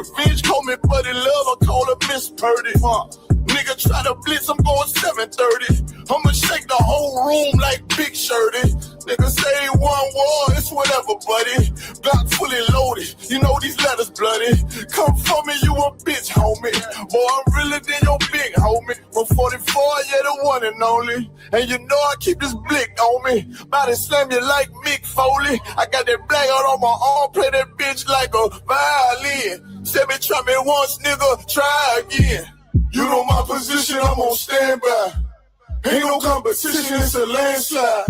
Revenge call me Buddy Love, I call her Miss Purdy. Nigga try to blitz, I'm going 730. I'ma shake the whole room like Big Shirty. Nigga say one war, it's whatever, buddy. Glock fully loaded, you know these letters bloody. Come for me, you a bitch, homie. Boy, I'm realer than your big homie. From 44, yeah, the one and only. And you know I keep this blick on me. Body slam you like Mick Foley. I got that black out on my arm, play that bitch like a violin. Say me try me once, nigga, try again. You know my position, I'm on standby. Ain't no competition, it's a landslide.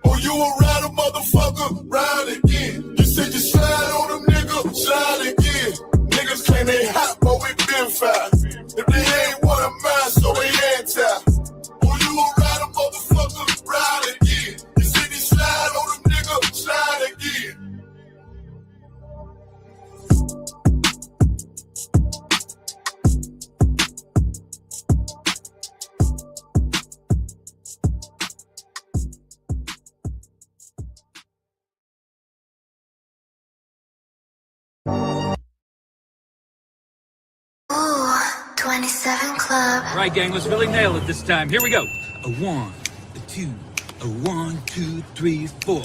Oh, you a rider, motherfucker, ride again. You said you slide on them, nigga, slide again. Niggas claim they hot, but we been fire. If they ain't one of mine, so they anti. Oh, you a rider, motherfucker, ride again. You said you slide on them, nigga, slide again. Ooh, 27 Club. All right, gang, let's really nail it this time. Here we go. A 1, a 2, a 1, 2, 3, 4.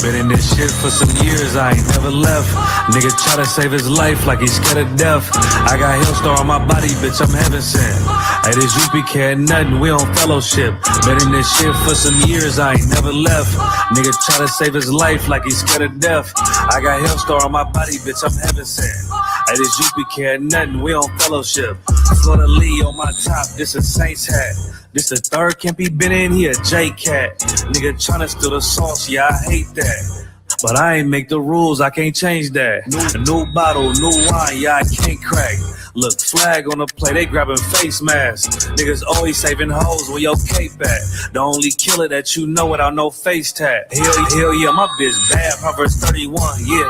Been in this shit for some years, I ain't never left. Nigga try to save his life like he's scared of death. I got Hellstar on my body, bitch, I'm heaven sent. Hey, this UP can't nothing, we on fellowship. Been in this shit for some years, I ain't never left. Nigga try to save his life like he's scared of death. I got Hellstar on my body, bitch, I'm heaven sent. Hey, this UP can't nothing, we on fellowship. Florida Lee on my top, this a Saints hat. This the third can't be been in here, J-Cat. Nigga tryna steal the sauce, yeah, I hate that. But I ain't make the rules, I can't change that. New bottle, new wine, yeah, I can't crack. Look, flag on the play, they grabbing face masks. Niggas always saving hoes where your cape at. The only killer that you know without no face tag. Hell yeah, my bitch bad, Proverbs 31. Yeah,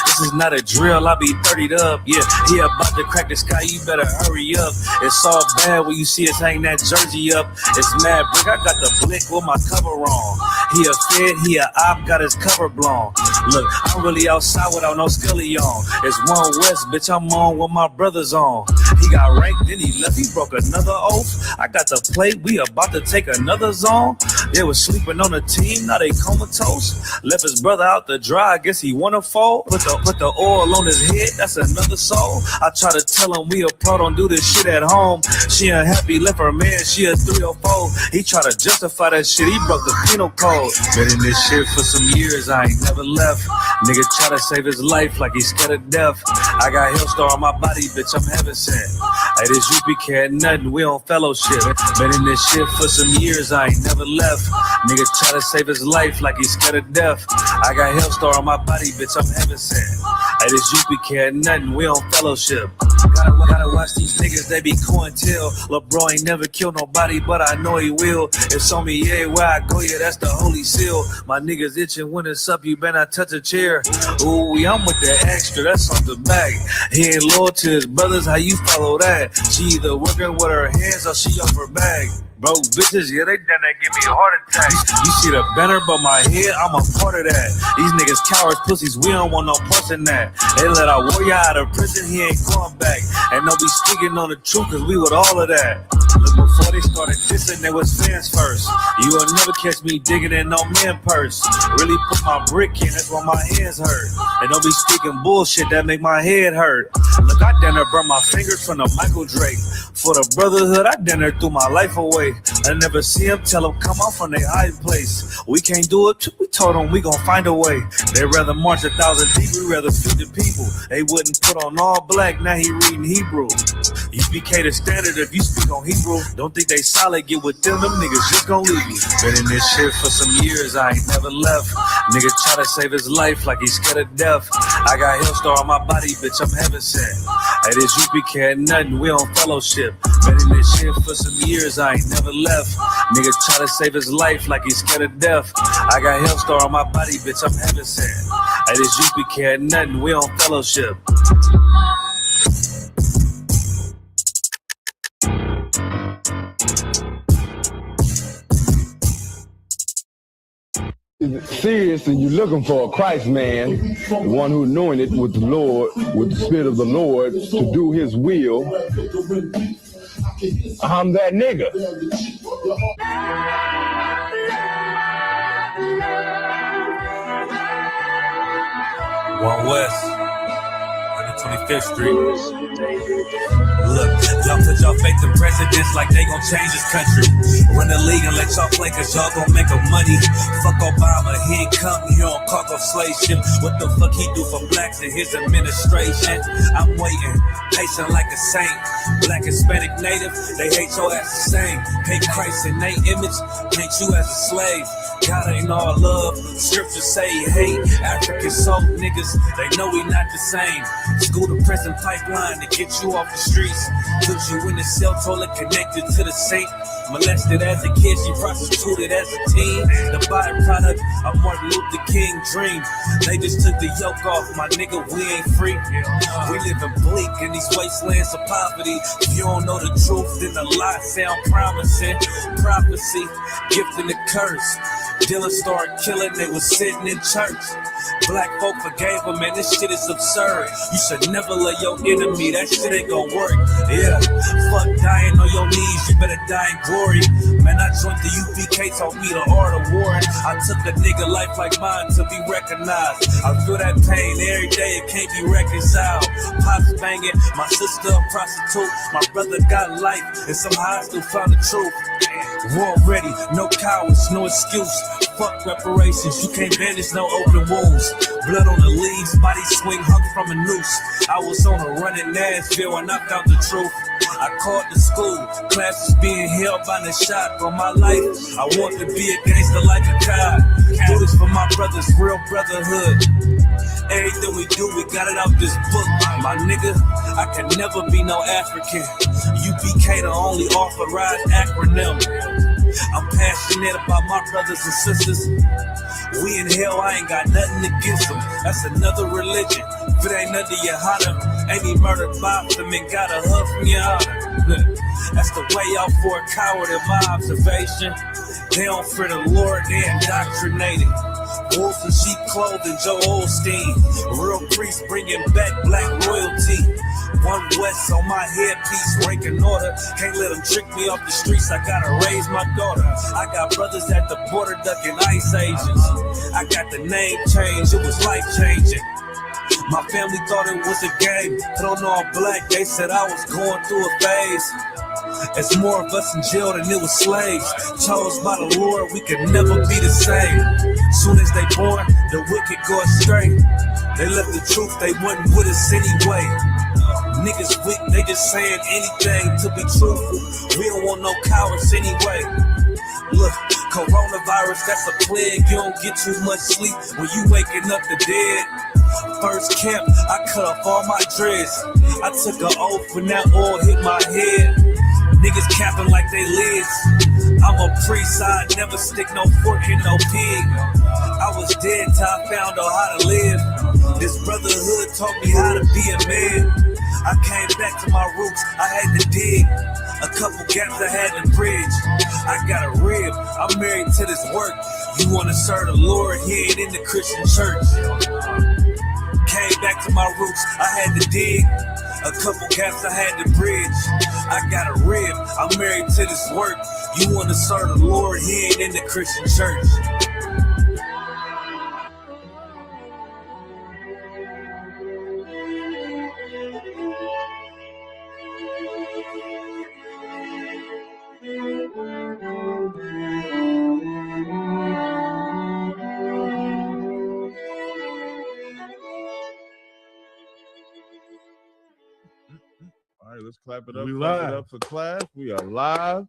this is not a drill, I be 30'd up. Yeah, about to crack the sky, you better hurry up. It's all bad when you see us hang that jersey up. It's mad brick, I got the blick with my cover on. He a fed, he a op, got his cover blown. Look, I'm really outside without no scully on. It's one West, bitch, I'm on with my brothers on. He got ranked, then he left, he broke another oath. I got the plate, we about to take another zone. They was sleeping on the team, now they comatose. Left his brother out to dry, I guess he wanna fall. Put the oil on his head, that's another soul. I try to tell him we a pro, don't do this shit at home. She unhappy, left her man, she a 304. He try to justify that shit, he broke the penal code. Been in this shit for some years, I ain't never left. Nigga try to save his life like he's scared of death. I got Hellstar on my body, bitch, I'm heaven sent. Hey, this UP can't nothing, we on fellowship. Been in this shit for some years, I ain't never left. Nigga try to save his life like he's scared of death. I got Hellstar on my body, bitch, I'm heaven sent. Hey, this UP can't nothing, we on fellowship. Gotta watch these niggas, they be cointel. LeBron ain't never killed nobody, but I know he will. It's on me, yeah, where I go, yeah, that's the holy seal. My niggas itching when it's up, you better not touch a chair. Ooh, I'm with the extra, that's on the back. He ain't loyal to his brothers, how you follow that? She either working with her hands or she off her bag. Broke bitches, yeah, they done that give me a heart attack. You see the banner, but my head, I'm a part of that. These niggas cowards, pussies, we don't want no parts in that. They let our warrior out of prison, he ain't going back. And don't be speaking on the truth, cause we with all of that. Look, before they started dissing, they was fans first. You will never catch me digging in no man purse. Really put my brick in, that's why my hands hurt. And don't be speaking bullshit, that make my head hurt. Look, I done burn my fingers from the Michael Drake. For the brotherhood, I done threw my life away. I never see them, tell them come out from their hiding place. We can't do it, we told them we gon' find a way. They'd rather march 1,000 deep, we rather feed the people. They wouldn't put on all black, now he reading Hebrew. UPK the standard if you speak on Hebrew. Don't think they solid, get with them niggas just gon' leave me. Been in this shit for some years, I ain't never left. Nigga try to save his life like he's scared of death. I got Hellstar on my body, bitch, I'm heaven sent. Hey, this UPK ain't nothing, we on fellowship. Been in this shit for some years, I ain't never left. Nigga try to save his life like he's scared of death. I got Hellstar on my body, bitch, I'm heaven sent. Hey, this UPK ain't nothing, we on fellowship. you seriously, you're looking for a Christ man, the one who's knowing it with the Lord, with the Spirit of the Lord, to do His will, I'm that nigga. One West, 125th Street. Look, y'all put y'all faith in presidents like they gon' change this country. Run the league and let y'all play cause y'all gon' make a money. Fuck Obama, he ain't come here on cargo slave ship. What the fuck he do for blacks in his administration? I'm waiting, patient like a saint. Black, Hispanic, Native, they hate your ass the same. Hate Christ in they image, paint you as a slave. God ain't all love, scriptures say he hate. African soul niggas, they know we not the same. School to prison pipeline to get you off the streets. Put you in the cell, toilet connected to the sink. Molested as a kid, she prostituted as a teen. The byproduct of Martin Luther King dream. They just took the yoke off, my nigga, we ain't free. We living bleak in these wastelands of poverty. If you don't know the truth, then the lie sound promising. Prophecy, gift and the curse. Dylan started killing, they was sitting in church. Black folk forgave him, man, this shit is absurd. You should never love your enemy, that shit ain't gon' work. Yeah, fuck dying on your knees, you better die in glory. Man, I joined the UPK, taught me the art of warring. I took a nigga life like mine to be recognized. I feel that pain every day, it can't be reconciled. Pops banging, my sister a prostitute. My brother got life, and somehow I still found the truth. War ready, no cowards, no excuse. Fuck reparations, you can't bandage no open wounds. Blood on the leaves, body swing hung from a noose. I was on a run in Nashville and I found the truth. I called the school, classes being held by the shot. For my life, I want to be a gangster like a God. Do this for my brothers, real brotherhood. Everything we do, we got it out this book. My nigga, I can never be no African. UPK the only authorized acronym. I'm passionate about my brothers and sisters. We in hell, I ain't got nothing against them. That's another religion. If it ain't under your honor, ain't he murdered by them and got a hug from your honor. That's the way out for a coward in my observation. They don't fear the Lord, they indoctrinated. Wolves in sheep clothing, Joe Osteen. Real priests bringing back black royalty. One West on my headpiece, ranking order. Can't let them trick me off the streets, I gotta raise my daughter. I got brothers at the border ducking ICE agents. I got the name change, it was life changing. My family thought it was a game. Put on all black, they said I was going through a phase. It's more of us in jail than it was slaves. Chose by the Lord, we could never be the same. Soon as they born, the wicked go astray. They left the truth, they wasn't with us anyway. Niggas weak, they just saying anything to be truthful. We don't want no cowards anyway. Look, coronavirus, that's a plague. You don't get too much sleep when you waking up the dead. First camp, I cut off all my dreads. I took an oath when that oil hit my head. Niggas capping like they lids. I'm a priest, I never stick no fork in no pig. I was dead till I found out how to live. This brotherhood taught me how to be a man. I came back to my roots, I had to dig. A couple gaps I had to bridge. I got a rib, I'm married to this work. You wanna serve the Lord, he ain't in the Christian church. Came back to my roots, I had to dig. A couple gaps I had to bridge. I got a rib, I'm married to this work. You wanna serve the Lord, he ain't in the Christian church. All right, let's clap it up. Clap it up for class. We are live.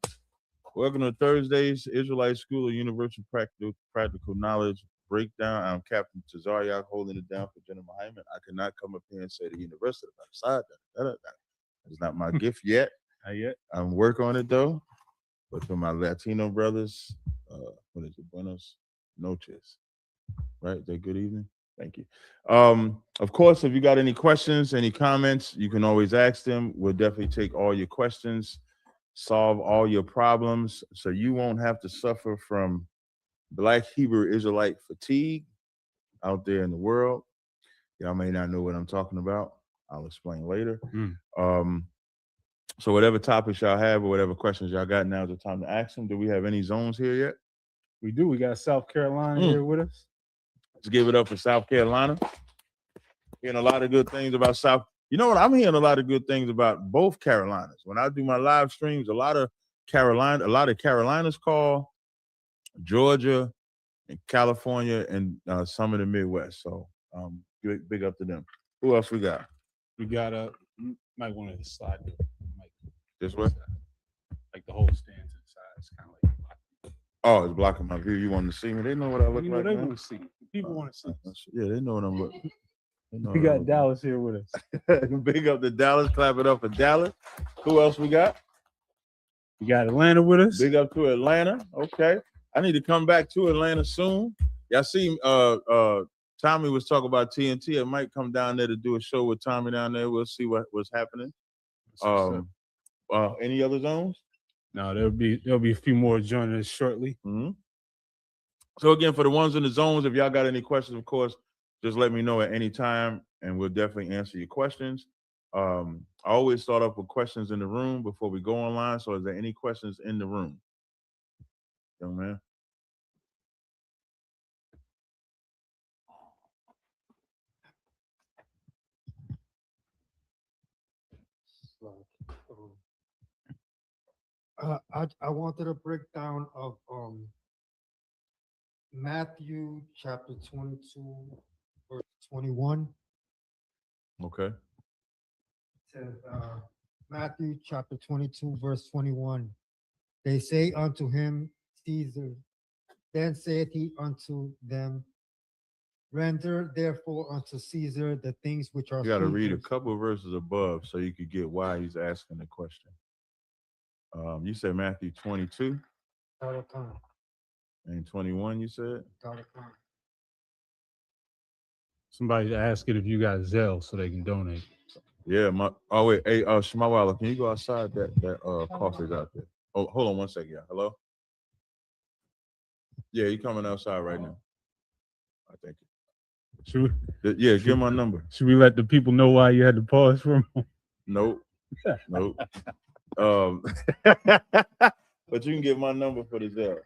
Welcome to Thursday's Israelite School of Universal Practical Knowledge Breakdown. I'm Captain Tazaryak holding it down for General Hyman. I cannot come up here and say the university side. That's not my gift yet. Not yet. I'm working on it though. But for my Latino brothers, what is it? Buenos noches. Right? That good evening. Thank you. Of course, if you got any questions, any comments, you can always ask them. We'll definitely take all your questions, solve all your problems, so you won't have to suffer from Black Hebrew Israelite fatigue out there in the world. Y'all may not know what I'm talking about. I'll explain later. So whatever topics y'all have or whatever questions y'all got, now is the time to ask them. Do we have any zones here yet? We do. We got South Carolina here with us. Let's give it up for South Carolina. Hearing a lot of good things about South. You know what? I'm hearing a lot of good things about both Carolinas. When I do my live streams, a lot of Carolinas call, Georgia and California and some of the Midwest. So big up to them. Who else we got? We got you might want to slide this way. Like the whole stand to the side. It's kind of like oh, it's blocking my view. You want to see me? They know what I look like. They want to see. People want to see. Yeah, they know what I'm looking. We got Dallas here with us. Big up to Dallas. Clap it up for Dallas. Who else we got? We got Atlanta with us. Big up to Atlanta. Okay. I need to come back to Atlanta soon. Y'all see Tommy was talking about TNT. I might come down there to do a show with Tommy down there. We'll see what's happening. Any other zones? No, there'll be a few more joining us shortly. Mm-hmm. So again, for the ones in the zones, if y'all got any questions, of course, just let me know at any time, and we'll definitely answer your questions. I always start off with questions in the room before we go online. So is there any questions in the room? Young man. I wanted a breakdown of Matthew chapter 22, verse 21. Okay. It says, Matthew chapter 22, verse 21. They say unto him, Caesar. Then saith he unto them, render therefore unto Caesar the things which are. You got to read a couple of verses above so you could get why he's asking the question. You said Matthew 22 and 21, you said? Somebody asked it if you got Zelle so they can donate. Yeah, hey, Shmawala, can you go outside? That coffee's out there. Oh, hold on one second, yeah. Hello? Yeah, you coming outside right now. I think. Should we? Yeah, give my number. Should we let the people know why you had to pause for a moment? Nope. But you can get my number for the Zelle.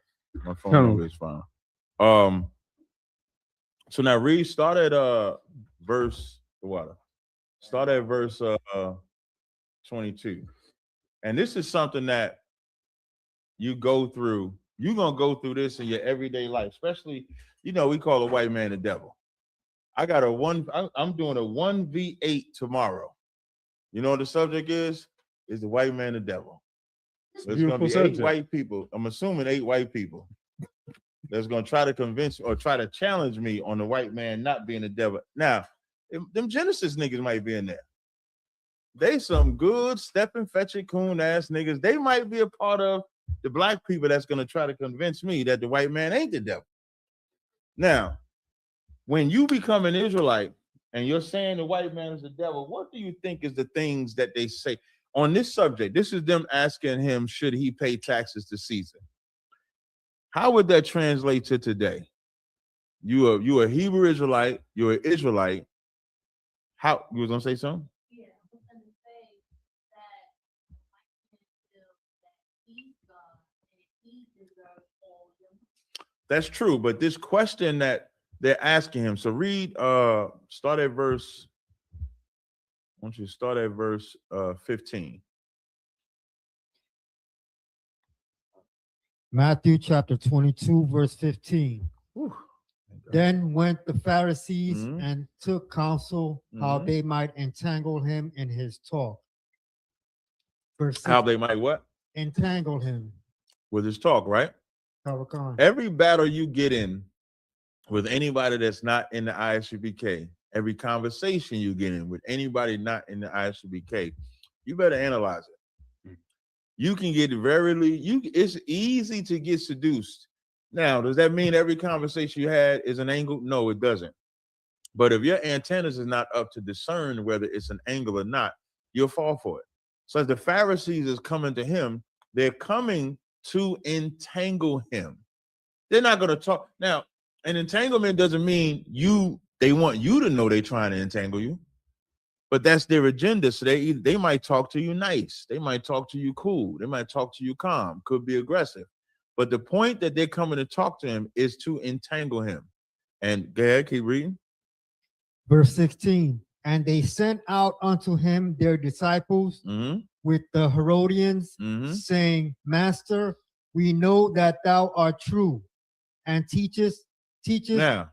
My phone number is fine. So now start at verse 22. And this is something that you go through. You're gonna go through this in your everyday life, especially, we call a white man the devil. I'm doing a 1v8 tomorrow. You know what the subject is? Is the white man the devil. So it's going to be subject. 8 white people. I'm assuming 8 white people that's going to try to convince or try to challenge me on the white man not being the devil. Now, them Genesis niggas might be in there. They some good stepping, fetching, coon ass niggas. They might be a part of the black people that's going to try to convince me that the white man ain't the devil. Now, when you become an Israelite and you're saying the white man is the devil, what do you think is the things that they say? On this subject, this is them asking him, should he pay taxes to Caesar? How would that translate to today? You a Hebrew Israelite, you're an Israelite. How, you was gonna say something? Yeah, I was gonna say that he's God and he deserves all of them. That's true, but this question that they're asking him, so read, start at verse, I want you to start at verse 15. Matthew chapter 22, verse 15. Whew. Then went the Pharisees and took counsel how they might entangle him in his talk. Verse 16, how they might what? Entangle him. With his talk, right? Every battle you get in with anybody that's not in the ISUPK, every conversation you get in with anybody not in the ISUPK, you better analyze it. You can get it's easy to get seduced. Now, does that mean every conversation you had is an angle? No, it doesn't. But if your antennas is not up to discern whether it's an angle or not, you'll fall for it. So as the Pharisees is coming to him, they're coming to entangle him. They're not going to talk. Now, an entanglement doesn't mean they want you to know they're trying to entangle you, but that's their agenda. So they might talk to you nice. They might talk to you cool. They might talk to you calm, could be aggressive. But the point that they're coming to talk to him is to entangle him. And go ahead, keep reading. Verse 16, and they sent out unto him their disciples with the Herodians, saying, Master, we know that thou art true and teachest. Now,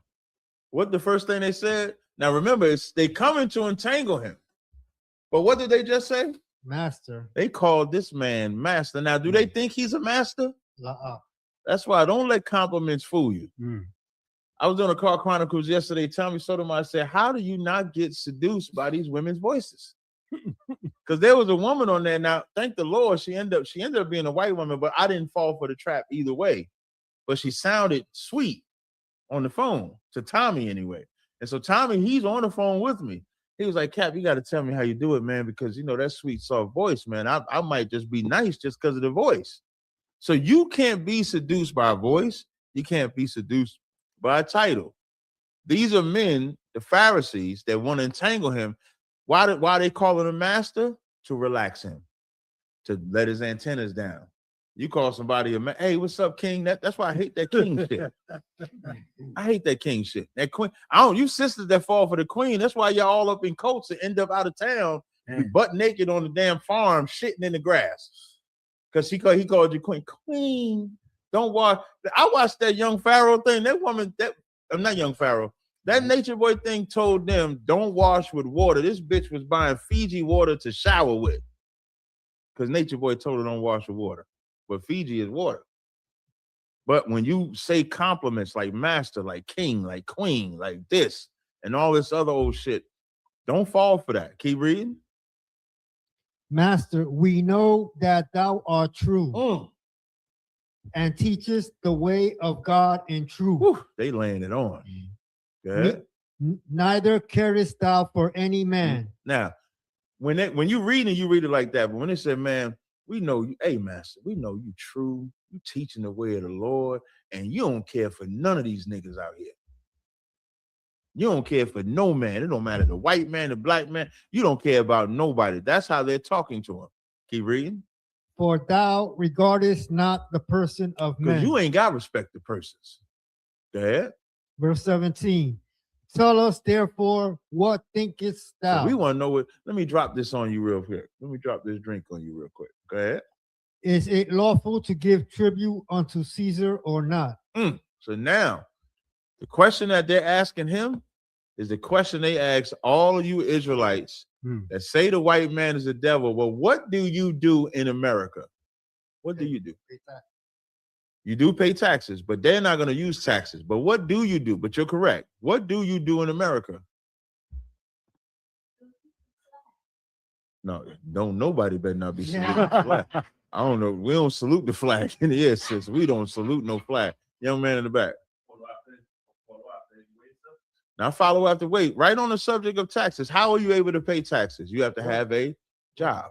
what the first thing they said? Now remember, they coming to entangle him. But what did they just say? Master. They called this man master. Now, do they think he's a master? That's why don't let compliments fool you. I was on a Car Chronicles yesterday. Tommy Sotomayor said, how do you not get seduced by these women's voices? Because there was a woman on there. Now, thank the Lord, she ended up being a white woman, but I didn't fall for the trap either way. But she sounded sweet on the phone to Tommy anyway. And so Tommy, he's on the phone with me. He was like, Cap, you got to tell me how you do it, man, because, you know, that sweet, soft voice, man, I might just be nice just because of the voice. So you can't be seduced by a voice. You can't be seduced by a title. These are men, the Pharisees, that want to entangle him. Why they calling him master? To relax him, to let his antennas down. You call somebody hey, what's up, king? That's why I hate that king shit. I hate that king shit. That queen. You sisters that fall for the queen. That's why y'all all up in coats and end up out of town, butt naked on the damn farm, shitting in the grass. Because he called you queen. Queen. Don't watch. I watched that Young Pharaoh thing. That woman, I'm not Young Pharaoh. That Nature Boy thing told them don't wash with water. This bitch was buying Fiji water to shower with. Because Nature Boy told her don't wash with water. But Fiji is water. But when you say compliments like master, like king, like queen, like this, and all this other old shit, don't fall for that. Keep reading. Master, we know that thou art true. And teachest the way of God in truth. Whew, they laying it on. Good. Neither carest thou for any man. Now, when you read it, you read it like that. But when it said, man, we know you, hey, master, we know you true. You teaching the way of the Lord, and you don't care for none of these niggas out here. You don't care for no man. It don't matter the white man, the black man. You don't care about nobody. That's how they're talking to him. Keep reading. For thou regardest not the person of men. Because you ain't got respect to persons. Go ahead. Verse 17. Tell us therefore what thinkest thou? So we want to know what. Let me drop this on you real quick. Let me drop this drink on you real quick. Go ahead. Is it lawful to give tribute unto Caesar or not? So now, the question that they're asking him is the question they ask all of you Israelites that say the white man is the devil. Well, what do you do in America? What do you do? You do pay taxes, but they're not going to use taxes. But what do you do? But you're correct. What do you do in America? No, nobody better not be saluting the flag. I don't know. We don't salute the flag in the air, sis. We don't salute no flag. Young man in the back. Now follow after wait. Right on the subject of taxes. How are you able to pay taxes? You have to have a job.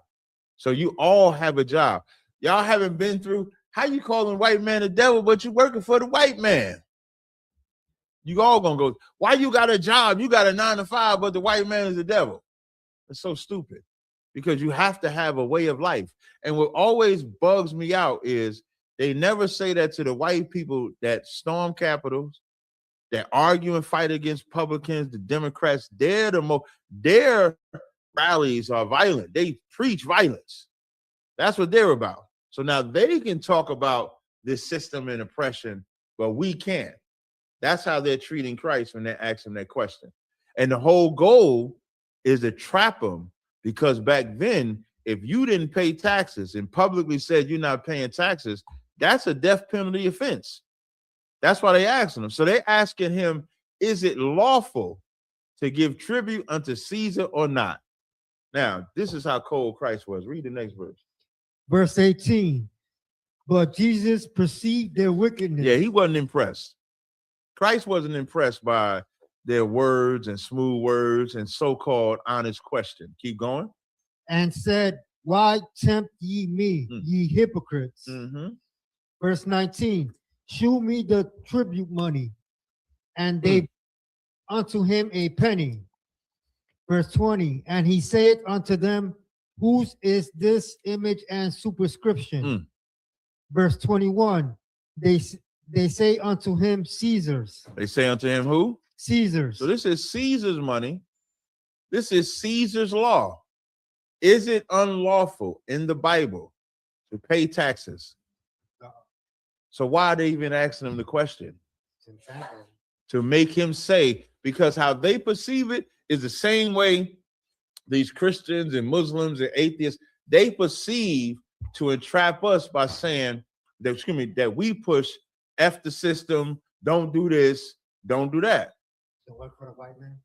So you all have a job. Y'all haven't been through. How you calling white man the devil, but you working for the white man? You all gonna go, why you got a job? You got a 9 to 5, but the white man is the devil. It's so stupid because you have to have a way of life. And what always bugs me out is they never say that to the white people that storm capitals, that argue and fight against Republicans, the Democrats. Their rallies are violent. They preach violence. That's what they're about. So now they can talk about this system and oppression, but we can't. That's how they're treating Christ when they're asking that question. And the whole goal is to trap them, because back then, if you didn't pay taxes and publicly said you're not paying taxes, that's a death penalty offense. That's why they asking him. So they're asking him, is it lawful to give tribute unto Caesar or not? Now, this is how cold Christ was. Read the next verse. Verse 18. But Jesus perceived their wickedness. Yeah, he wasn't impressed. Christ wasn't impressed by their words and smooth words and so-called honest question. Keep going. And said, why tempt ye me, ye hypocrites? Verse 19. shew me the tribute money. And they unto him a penny. Verse 20, and he said unto them, whose is this image and superscription? Verse 21, they say unto him, Caesar's. They say unto him, who? Caesar's. So this is Caesar's money. This is Caesar's law. Is it unlawful in the Bible to pay taxes? So why are they even asking him the question? To make him say, because how they perceive it is the same way these Christians and Muslims and atheists, they perceive to entrap us by saying that, excuse me, that we push F the system, don't do this, don't do that. To work for the white man.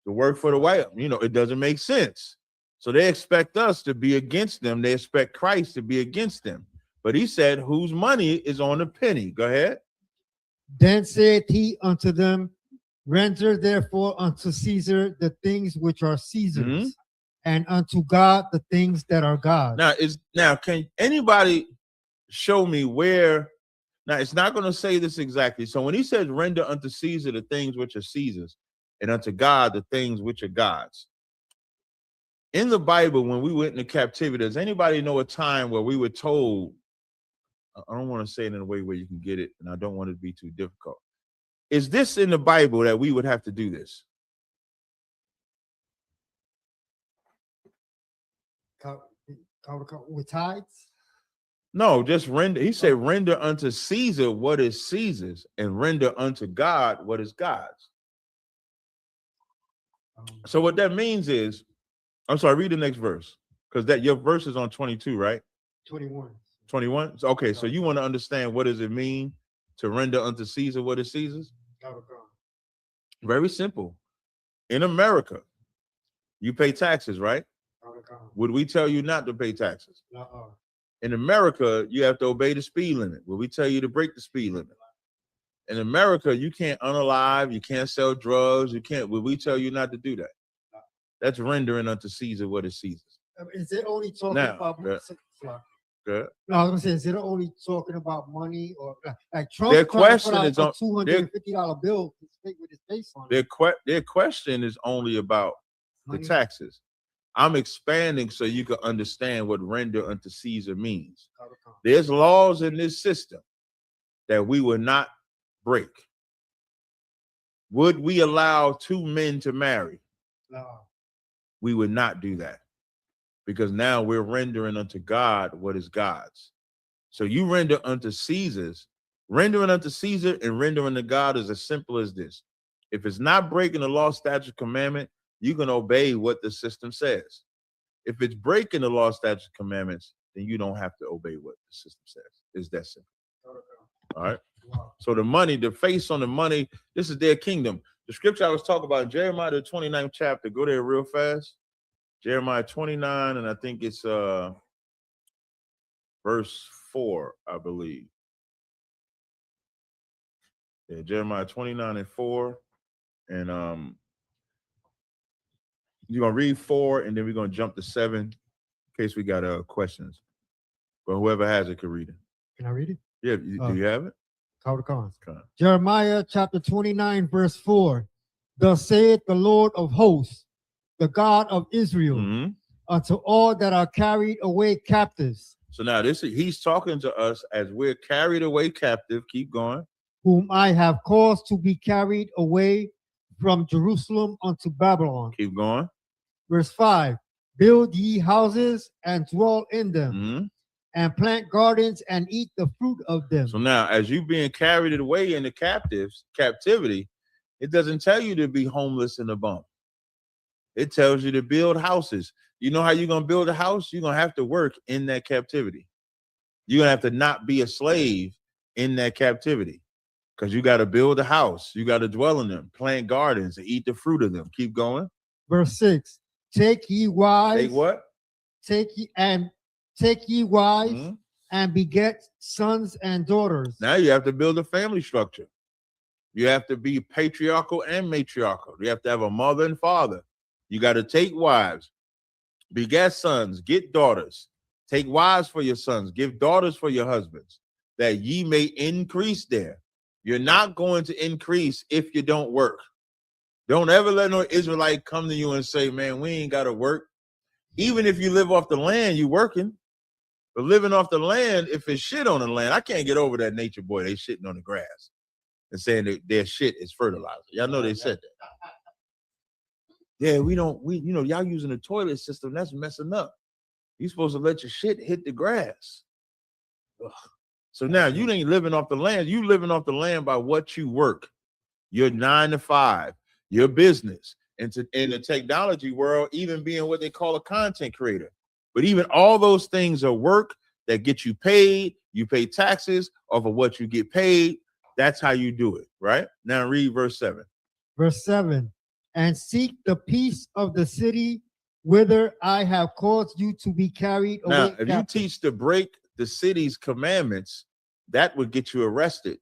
To work for the white, it doesn't make sense. So they expect us to be against them. They expect Christ to be against them. But he said, whose money is on a penny? Go ahead. Then said he unto them, render therefore unto Caesar the things which are Caesar's, and unto God the things that are God's. Now, can anybody show me where? Now, it's not going to say this exactly. So when he says, render unto Caesar the things which are Caesar's, and unto God the things which are God's. In the Bible, when we went into captivity, does anybody know a time where we were told, I don't want to say it in a way where you can get it, and I don't want it to be too difficult. Is this in the Bible that we would have to do this? With tithes? No, just render. He said, render unto Caesar what is Caesar's, and render unto God what is God's. So what that means is, I'm sorry, read the next verse, because that your verse is on 22, right? 21. 21. So, okay, so you want to understand what does it mean to render unto Caesar what is Caesar's? Very simple. In America, you pay taxes, right? Would we tell you not to pay taxes? In America, you have to obey the speed limit. Would we tell you to break the speed limit? In America, you can't unalive, you can't sell drugs, would we tell you not to do that? That's rendering unto Caesar what is Caesar's. Is it only talking about Good. No, I was gonna say, is it only talking about money or like Trump? Their question is on $250 bill with his face on it. Their question is only about the taxes. I'm expanding so you can understand what render unto Caesar means. There's laws in this system that we will not break. Would we allow two men to marry? No. We would not do that, because now we're rendering unto God what is God's. So you render unto Caesar's, rendering unto Caesar and rendering to God is as simple as this. If it's not breaking the law, statute, commandment, you can obey what the system says. If it's breaking the law, statute, commandments, then you don't have to obey what the system says. It's that simple. All right. So the money, the face on the money, this is their kingdom. The scripture I was talking about, Jeremiah, the 29th chapter, go there real fast. Jeremiah 29, and I think it's verse 4, I believe. Yeah, Jeremiah 29 and 4. And you're going to read 4, and then we're going to jump to 7 in case we got questions. But whoever has it can read it. Can I read it? Yeah, do you have it? Jeremiah chapter 29, verse 4. Thus saith the Lord of hosts, the God of Israel, unto all that are carried away captives. So now he's talking to us as we're carried away captive. Keep going. Whom I have caused to be carried away from Jerusalem unto Babylon. Keep going. Verse 5. Build ye houses and dwell in them, and plant gardens and eat the fruit of them. So now, as you being carried away into captivity, it doesn't tell you to be homeless in a bump. It tells you to build houses. You know how you're going to build a house? You're going to have to work in that captivity. You're going to have to not be a slave in that captivity, because you got to build a house. You got to dwell in them, plant gardens, and eat the fruit of them. Keep going. Verse 6. Take ye wives. Take what? Take ye wives and beget sons and daughters. Now you have to build a family structure. You have to be patriarchal and matriarchal. You have to have a mother and father. You got to take wives, beget sons, get daughters. Take wives for your sons, give daughters for your husbands. that ye may increase there. You're not going to increase if you don't work. Don't ever let no Israelite come to you and say, man, we ain't got to work. Even if you live off the land, you working. But living off the land, if it's shit on the land, I can't get over that nature boy. They shitting on the grass and saying that their shit is fertilizer. Y'all know they said that. Yeah, y'all using the toilet system. That's messing up. You supposed to let your shit hit the grass. Ugh. So now you ain't living off the land. You living off the land by what you work. Your 9 to 5, your business. And in the technology world, even being what they call a content creator. But even all those things are work that get you paid. You pay taxes off of what you get paid. That's how you do it, right? Now read verse 7. Verse 7. And seek the peace of the city whither I have caused you to be carried away. Now, if you teach to break the city's commandments, that would get you arrested.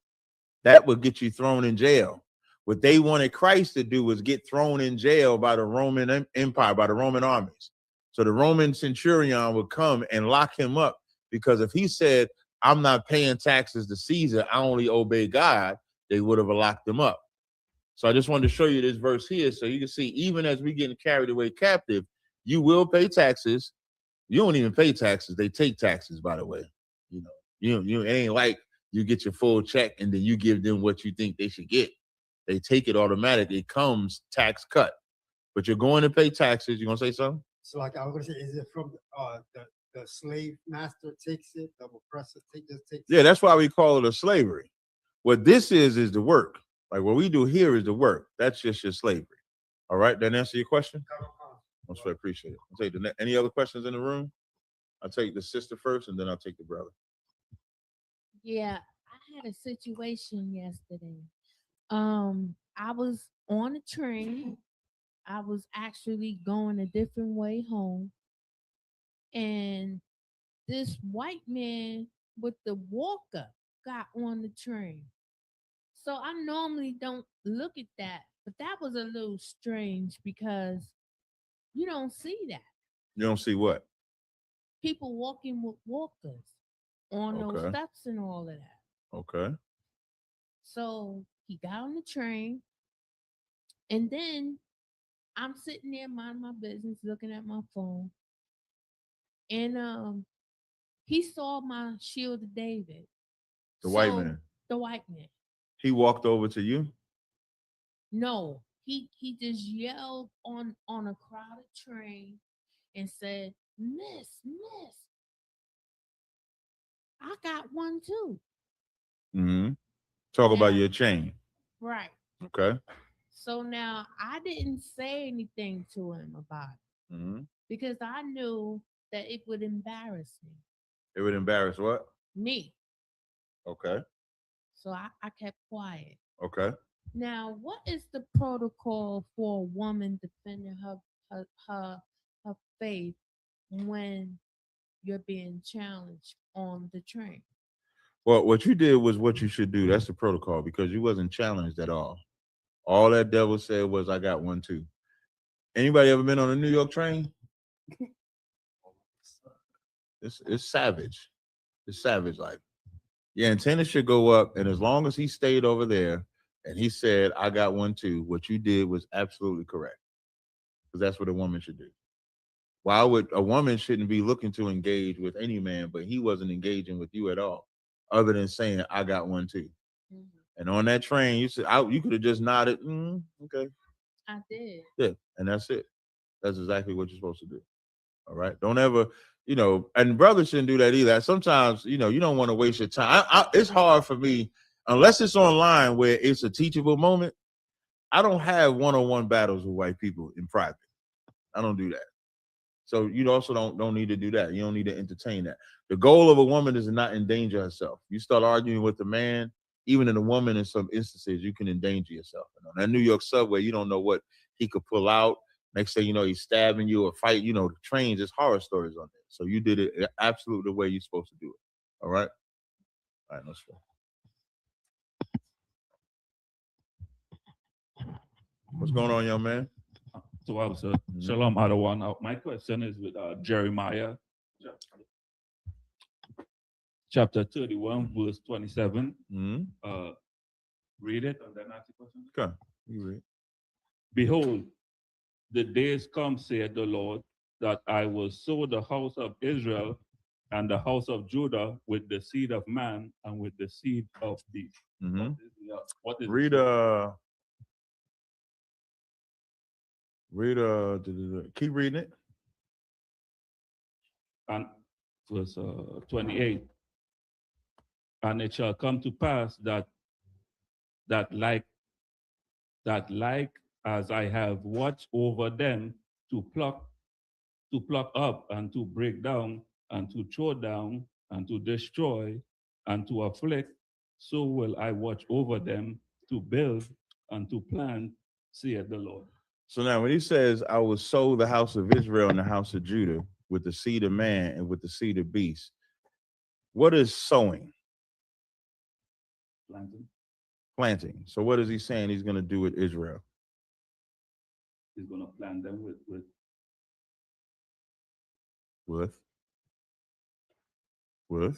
That would get you thrown in jail. What they wanted Christ to do was get thrown in jail by the Roman Empire, by the Roman armies. So the Roman centurion would come and lock him up, because if he said, I'm not paying taxes to Caesar, I only obey God, they would have locked him up. So I just wanted to show you this verse here so you can see, even as we getting carried away captive, you will pay taxes. You don't even pay taxes. They take taxes, by the way. You it ain't like you get your full check and then you give them what you think they should get. They take it automatically. It comes tax cut. But you're going to pay taxes. You gonna say something? So like I was gonna say, is it from the slave master takes it, the oppressor takes it? Yeah, that's why we call it a slavery. What this is the work. Like what we do here is the work. That's just your slavery. All right, that answer your question? Most I appreciate it. I'll take any other questions in the room? I'll take the sister first and then I'll take the brother. Yeah, I had a situation yesterday. I was on a train. I was actually going a different way home. And this white man with the walker got on the train. So I normally don't look at that, but that was a little strange because you don't see that. You don't see what? People walking with walkers on those steps and all of that. Okay. So he got on the train, and then I'm sitting there minding my business, looking at my phone, and he saw my Shield of David. The white man. The white man. He walked over to you? No, he just yelled on a crowded train and said, Miss, I got one too. Mm-hmm. Talk about your chain. Right. Okay. So now I didn't say anything to him about it because I knew that it would embarrass me. It would embarrass what? Me. Okay. So I kept quiet. Okay. Now, what is the protocol for a woman defending her faith when you're being challenged on the train? Well, what you did was what you should do. That's the protocol, because you wasn't challenged at all. All that devil said was, I got one too. Anybody ever been on a New York train? It's savage. It's savage like. Your antenna should go up, and as long as he stayed over there and he said, I got one too, what you did was absolutely correct. Because that's what a woman should do. Why would a woman shouldn't be looking to engage with any man, but he wasn't engaging with you at all, other than saying, I got one too. Mm-hmm. And on that train, you said, you could have just nodded. Okay. I did. Yeah, and that's it. That's exactly what you're supposed to do. All right. Don't ever, and brothers shouldn't do that either. Sometimes, you don't want to waste your time. It's hard for me, unless it's online where it's a teachable moment. I don't have one-on-one battles with white people in private. I don't do that. So you also don't need to do that. You don't need to entertain that. The goal of a woman is to not endanger herself. You start arguing with a man, even in a woman, in some instances, you can endanger yourself. And on that New York subway, you don't know what he could pull out. Next thing you know, he's stabbing you or fight. The trains, there's horror stories on there. So you did it absolutely the way you're supposed to do it. All right? All right, let's go. What's going on, young man? So I was Shalom Adawan. My question is with Jeremiah. chapter 31, verse 27. Mm-hmm. Read it and then ask the question. Okay, you read. Behold, the days come, saith the Lord, that I will sow the house of Israel and the house of Judah with the seed of man and with the seed of beast. Mm-hmm. What is Read keep reading it. And verse 28. And it shall come to pass that like as I have watched over them to pluck up and to break down and to throw down and to destroy and to afflict, so will I watch over them to build and to plant, saith the Lord. So now when he says, I will sow the house of Israel and the house of Judah with the seed of man and with the seed of beast, what is sowing? Planting. So what is he saying he's going to do with Israel? He's going to plant them with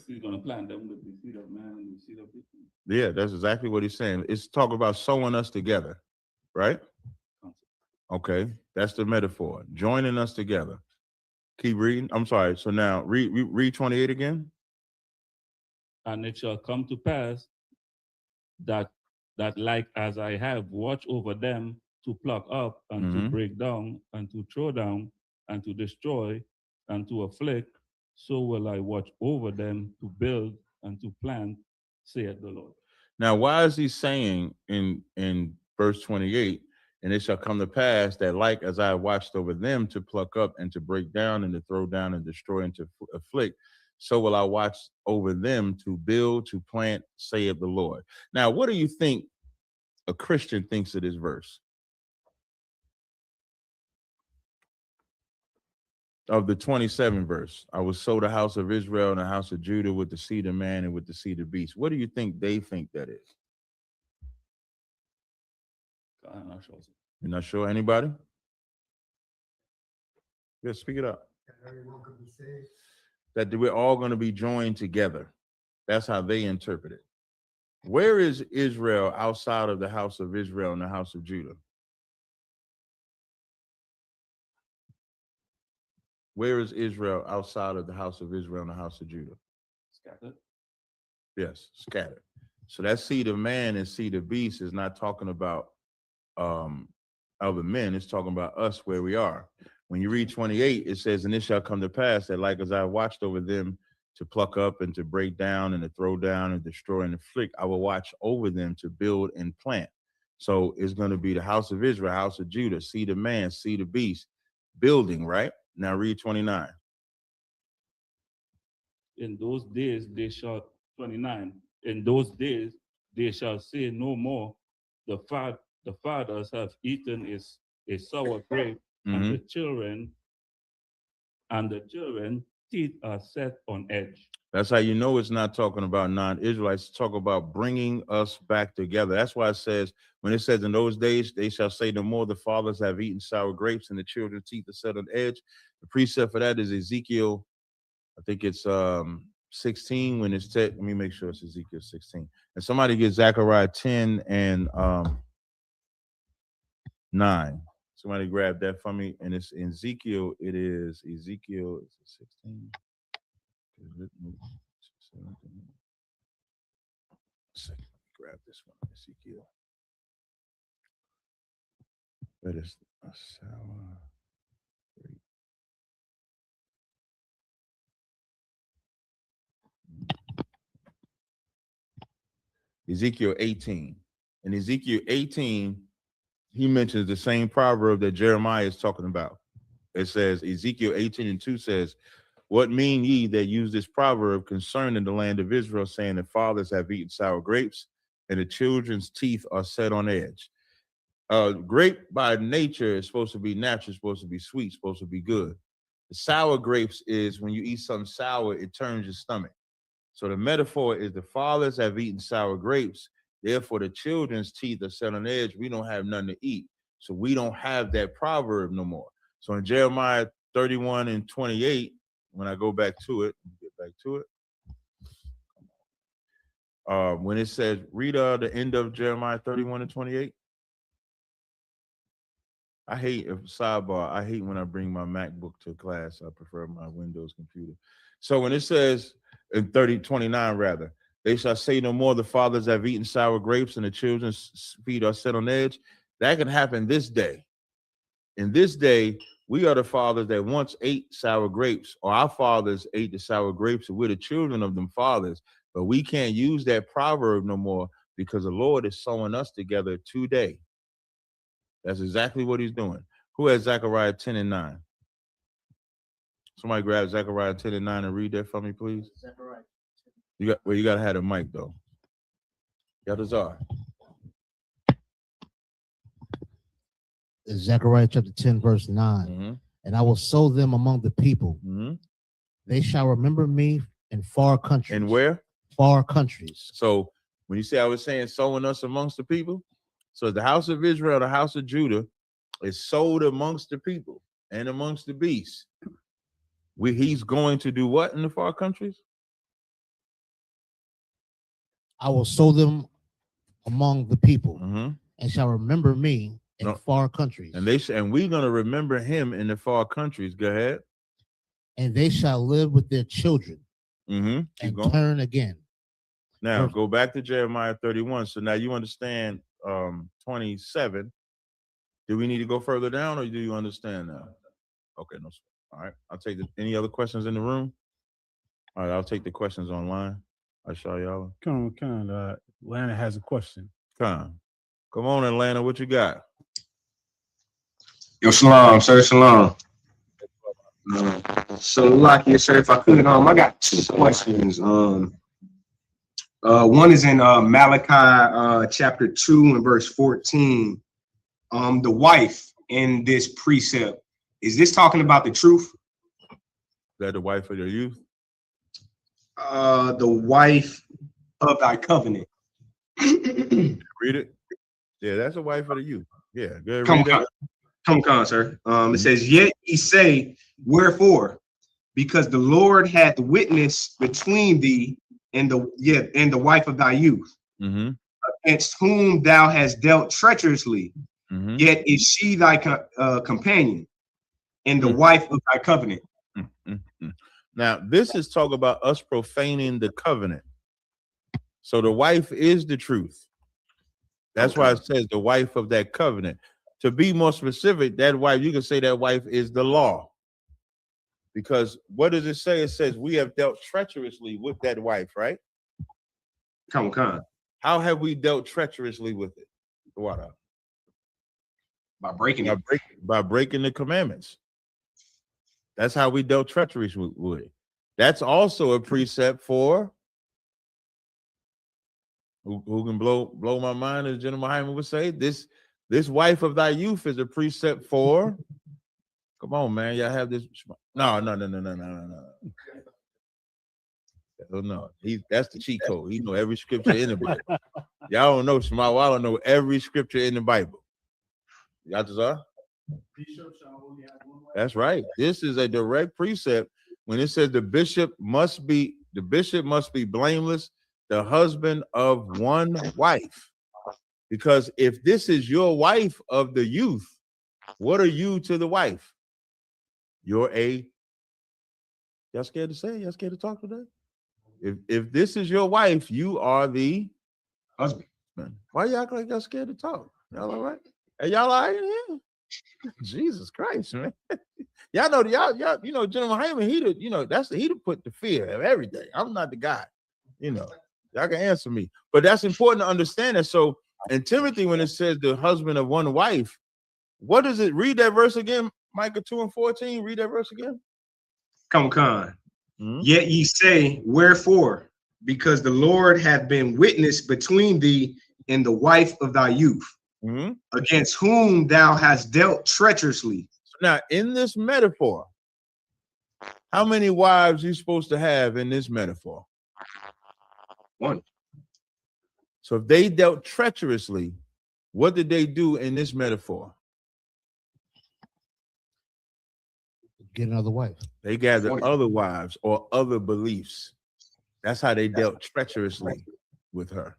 He's going to plant them with the seed of man and the seed of beast. Yeah, that's exactly what he's saying. It's talking about sewing us together, right? Okay, that's the metaphor. Joining us together. Keep reading. I'm sorry. So now read 28 again. And it shall come to pass that like as I have watched over them to pluck up and to break down and to throw down and to destroy and to afflict, so will I watch over them to build and to plant, saith the Lord. Now, why is he saying in verse 28, and it shall come to pass that like as I watched over them to pluck up and to break down and to throw down and destroy and to afflict, so will I watch over them to build, to plant, saith the Lord. Now, what do you think a Christian thinks of this verse? Of the 27th verse, I will sow the house of Israel and the house of Judah with the seed of man and with the seed of beast. What do you think they think that is? I'm not sure. You're not sure? Anybody? Yeah, speak it up. Everyone could be saved. That we're all going to be joined together. That's how they interpret it. Where is Israel outside of the house of Israel and the house of Judah? Where is Israel outside of the house of Israel and the house of Judah? Scattered. Yes, scattered. So that seed of man and seed of beast is not talking about other men. It's talking about us where we are. When you read 28, it says, and it shall come to pass that like as I watched over them to pluck up and to break down and to throw down and destroy and afflict, I will watch over them to build and plant. So it's going to be the house of Israel, house of Judah, seed of man, seed of beast, building, right? Now read 29. In those days they shall, 29, in those days they shall say no more, the fathers have eaten a sour grape, and the children teeth are set on edge. That's how you know it's not talking about non-Israelites. It's talking about bringing us back together. That's why it says, when it says in those days, they shall say no more, the fathers have eaten sour grapes and the children's teeth are set on edge. The precept for that is Ezekiel, I think it's 16 when it's, let me make sure it's Ezekiel 16. And somebody get Zechariah 10 and 9. Somebody grab that for me. And it's in Ezekiel, it is Ezekiel, is it 16? Grab this one, Ezekiel. That is a sour grape. Ezekiel 18. In Ezekiel 18, he mentions the same proverb that Jeremiah is talking about. It says, Ezekiel 18:2 says, what mean ye that use this proverb concerning the land of Israel, saying the fathers have eaten sour grapes and the children's teeth are set on edge? Grape by nature is supposed to be natural, supposed to be sweet, supposed to be good. The sour grapes is when you eat something sour, it turns your stomach. So the metaphor is the fathers have eaten sour grapes, therefore the children's teeth are set on edge. We don't have nothing to eat. So we don't have that proverb no more. So in Jeremiah 31:28, when I go back to it, get back to it. when it says, read the end of Jeremiah 31 and 28. I hate when I bring my MacBook to class. I prefer my Windows computer. So when it says in 29 rather, they shall say no more, the fathers have eaten sour grapes and the children's feet are set on edge. That can happen this day. In this day, we are the fathers that once ate sour grapes, or our fathers ate the sour grapes, and we're the children of them fathers. But we can't use that proverb no more because the Lord is sewing us together today. That's exactly what he's doing. Who has Zechariah 10 and 9? Somebody grab Zechariah 10 and 9 and read that for me, please. Zechariah. You gotta have a mic though. Yadazar. Zechariah chapter 10, verse 9. Mm-hmm. And I will sow them among the people. Mm-hmm. They shall remember me in far countries. And where? Far countries. So when you say I was saying sowing us amongst the people, so the house of Israel, the house of Judah, is sold amongst the people and amongst the beasts. He's going to do what in the far countries? I will sow them among the people, Mm-hmm. and shall remember me in far countries. And we're going to remember him in the far countries. Go ahead. And they shall live with their children and turn again. Now go back to Jeremiah 31. So now you understand 27. Do we need to go further down, or do you understand now? Okay, no. All right. I'll take any other questions in the room? All right, I'll take the questions online. I show y'all. Come on. Atlanta has a question. Come on, Atlanta. What you got? Yo, shalom, sir, shalom. So, Lucky, sir, if I could, I got two questions. One is in Malachi chapter 2 and verse 14. The wife in this precept, is this talking about the truth? Is that the wife of your youth? The wife of thy covenant. Read it. Yeah, that's the wife of the youth. Yeah, good. Come on, sir. It says, yet ye say, wherefore? Because the Lord hath witness between thee and the wife of thy youth, against whom thou hast dealt treacherously. Yet is she thy companion and the wife of thy covenant. Now, this is talk about us profaning the covenant. So the wife is the truth. That's why it says the wife of that covenant. To be more specific, that wife, you can say that wife is the law. Because what does it say? It says we have dealt treacherously with that wife, right? Come on. How have we dealt treacherously with it? What? By breaking it. By breaking the commandments. That's how we dealt treacherously with it. That's also a precept for who can blow my mind, as General Hyman would say. This wife of thy youth is a precept for. Come on, man. Y'all have this. No. No. That's the cheat code. He know every scripture in the Bible. Y'all don't know Shema. I don't know every scripture in the Bible. Y'all just are? That's right. This is a direct precept when it says the bishop must be blameless, the husband of one wife. Because if this is your wife of the youth, what are you to the wife? Y'all scared to say? Y'all scared to talk today? If this is your wife, you are the husband. Why y'all act like y'all scared to talk? Y'all all right? Hey, y'all all right in here? Jesus Christ, man. Y'all know, General Hyman, he to put the fear of everything. I'm not the guy. Y'all can answer me. But that's important to understand that. So in Timothy, when it says the husband of one wife, what does it? Read that verse again, Micah 2 and 14. Read that verse again. Come on. Yet ye say, wherefore? Because the Lord hath been witness between thee and the wife of thy youth, against whom thou hast dealt treacherously. Now, in this metaphor, how many wives you supposed to have in this metaphor? One. So if they dealt treacherously, what did they do in this metaphor? Get another wife. They gathered other wives or other beliefs. That's how they dealt treacherously. with her.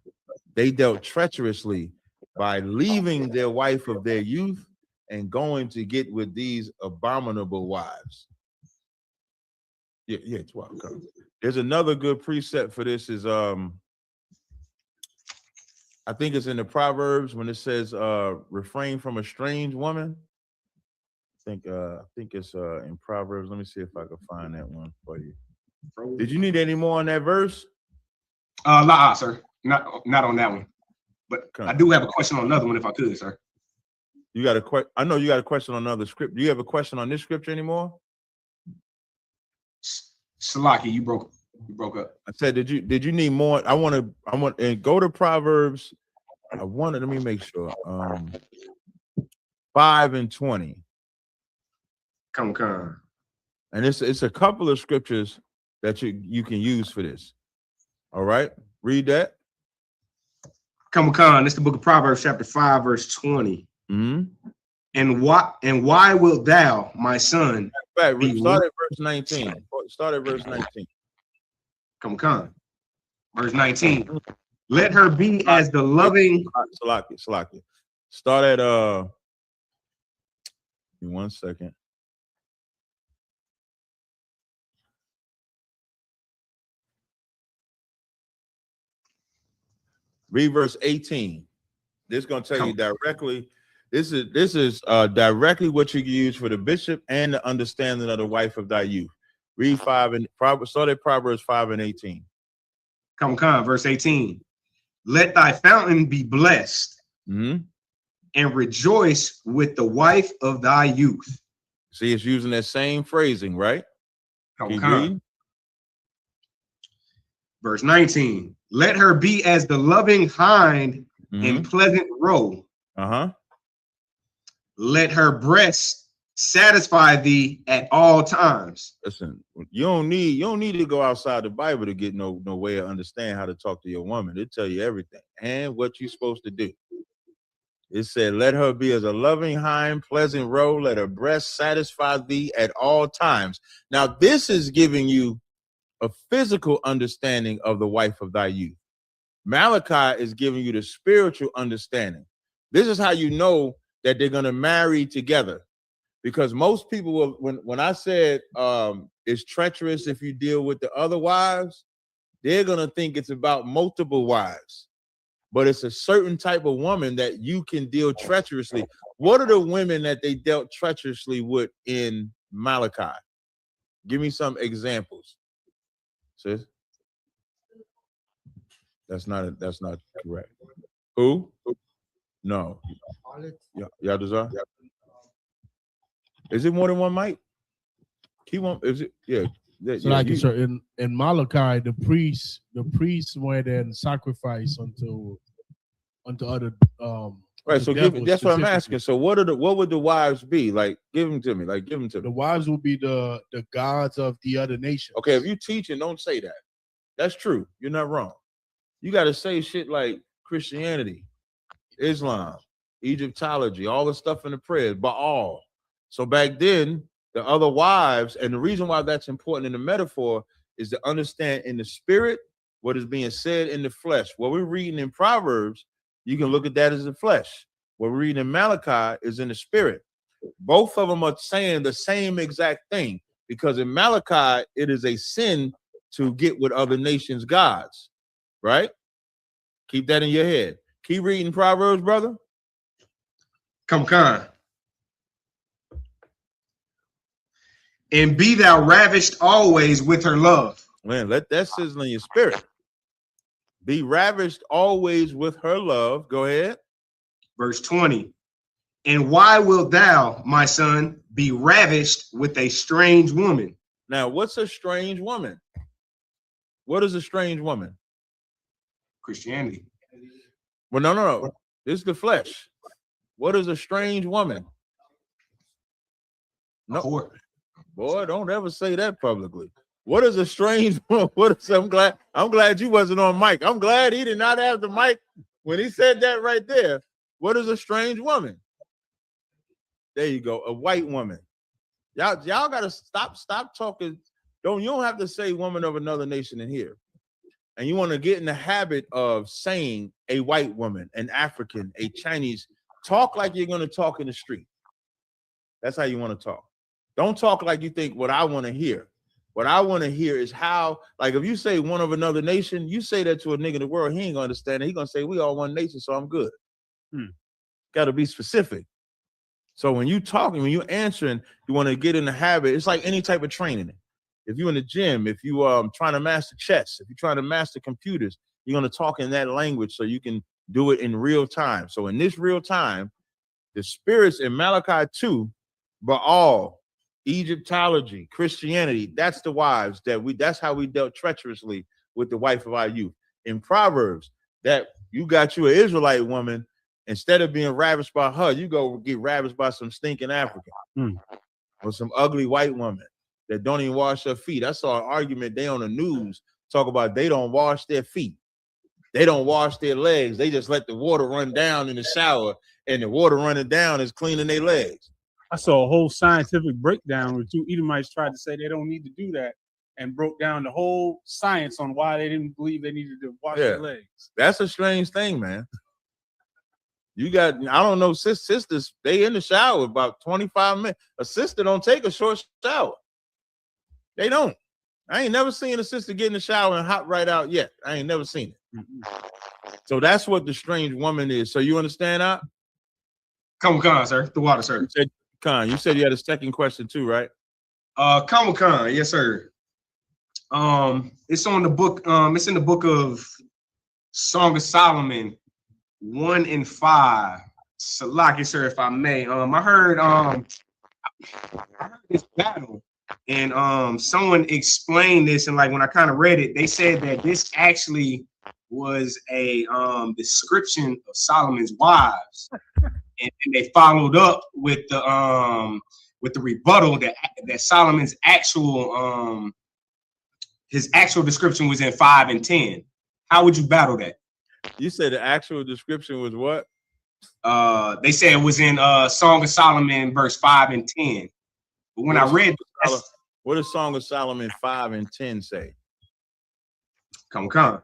They dealt treacherously by leaving their wife of their youth and going to get with these abominable wives. Yeah, 12. There's another good precept for this is I think it's in the Proverbs when it says refrain from a strange woman. I think it's in Proverbs. Let me see if I can find that one for you. Did you need any more on that verse? Nah, sir. Not on that one. But I do have a question on another one if I could, sir. You got a question? I know you got a question on another script. Do you have a question on this scripture anymore? Salaki, you broke up. I said, did you need more? I want and go to Proverbs. Let me make sure. 5 and 20. Come. And it's a couple of scriptures that you can use for this. All right, read that. Come. This is the book of Proverbs, chapter 5, verse 20. Mm-hmm. And why wilt thou, my son? Start at verse 19. Start at verse 19. Come. Verse 19. Let her be as the loving. Salaki. Start at give me 1 second. Read verse 18. This is going to tell you directly. This is directly what you can use for the bishop and the understanding of the wife of thy youth. Read 5 and start at Proverbs 5 and 18. Come, verse 18. Let thy fountain be blessed, and rejoice with the wife of thy youth. See, it's using that same phrasing, right? Come. Verse 19. Let her be as the loving hind in pleasant roe. Let her breast satisfy thee at all times. Listen, you don't need to go outside the Bible to get no way to understand how to talk to your woman. It'll tell you everything and what you're supposed to do. It said, let her be as a loving hind, pleasant roe. Let her breast satisfy thee at all times. Now, this is giving you a physical understanding of the wife of thy youth. Malachi is giving you the spiritual understanding. This is how you know that they're going to marry together. Because most people will, when I said it's treacherous if you deal with the other wives, they're going to think it's about multiple wives. But it's a certain type of woman that you can deal treacherously. What are the women that they dealt treacherously with in Malachi? Give me some examples. Sis? That's not correct. Who? No. Yeah, Yaduzar? Is it more than one mic? Keep on. Is it? Yeah. So like sir, in Malachi, the priests went and sacrificed unto other right. So that's what I'm asking. So what would the wives be? Like, give them to me. The wives will be the gods of the other nations. Okay, if you teaching, don't say that. That's true. You're not wrong. You got to say shit like Christianity, Islam, Egyptology, all the stuff in the prayers, Baal. So back then, the other wives, and the reason why that's important in the metaphor is to understand in the spirit what is being said in the flesh. What we're reading in Proverbs, you can look at that as the flesh. What we're reading in Malachi is in the spirit. Both of them are saying the same exact thing, because in Malachi, it is a sin to get with other nations' gods, right? Keep that in your head. Keep reading Proverbs, brother. Come. And be thou ravished always with her love. Man, let that sizzle in your spirit. Be ravished always with her love. Go ahead. Verse 20. And why wilt thou, my son, be ravished with a strange woman? Now, what's a strange woman? What is a strange woman? Christianity. Well, no. This is the flesh. What is a strange woman? No. Boy, don't ever say that publicly. What is a strange woman? I'm glad you wasn't on mic. I'm glad he did not have the mic when he said that right there. What is a strange woman? There you go. A white woman. Y'all gotta stop talking. You don't have to say woman of another nation in here. and you want to get in the habit of saying a white woman, an African, a Chinese, talk like you're going to talk in the street. That's how you want to talk. Don't talk like you think what I want to hear. What I want to hear is how, like if you say one of another nation, you say that to a nigga in the world, he ain't gonna understand it. He gonna say we all one nation, so I'm good. Got to be specific. So when you talking, when you answering, you want to get in the habit. It's like any type of training. If you're in the gym, if you trying to master chess, if you're trying to master computers, you're gonna talk in that language so you can do it in real time. So in this real time, the spirits in Malachi 2, Baal, Egyptology, Christianity, that's the wives that's how we dealt treacherously with the wife of our youth. In Proverbs, that you got you an Israelite woman, instead of being ravished by her, you go get ravished by some stinking African or some ugly white woman that don't even wash her feet. I saw an argument they on the news talk about they don't wash their feet. They don't wash their legs. They just let the water run down in the shower, and the water running down is cleaning their legs. I saw a whole scientific breakdown where two Edomites tried to say they don't need to do that and broke down the whole science on why they didn't believe they needed to wash their legs. That's a strange thing, man. You got, I don't know, sisters, they in the shower about 25 minutes. A sister don't take a short shower. They don't. I ain't never seen a sister get in the shower and hop right out yet. I ain't never seen it. So that's what the strange woman is. So you understand that? Come on, sir. The water, sir. You said you had a second question too, right? Khan, yes, sir. It's on the book, it's in the book of Song of Solomon, 1 and 5. Salaki, sir, if I may. I heard this battle, and someone explained this, and like when I kind of read it, they said that this actually was a description of Solomon's wives. And they followed up with the rebuttal that Solomon's actual his actual description was in 5 and 10. How would you battle that? You said the actual description was what? They said it was in Song of Solomon verse 5 and 10. But when I read what does Song of Solomon 5 and 10 say? Come on.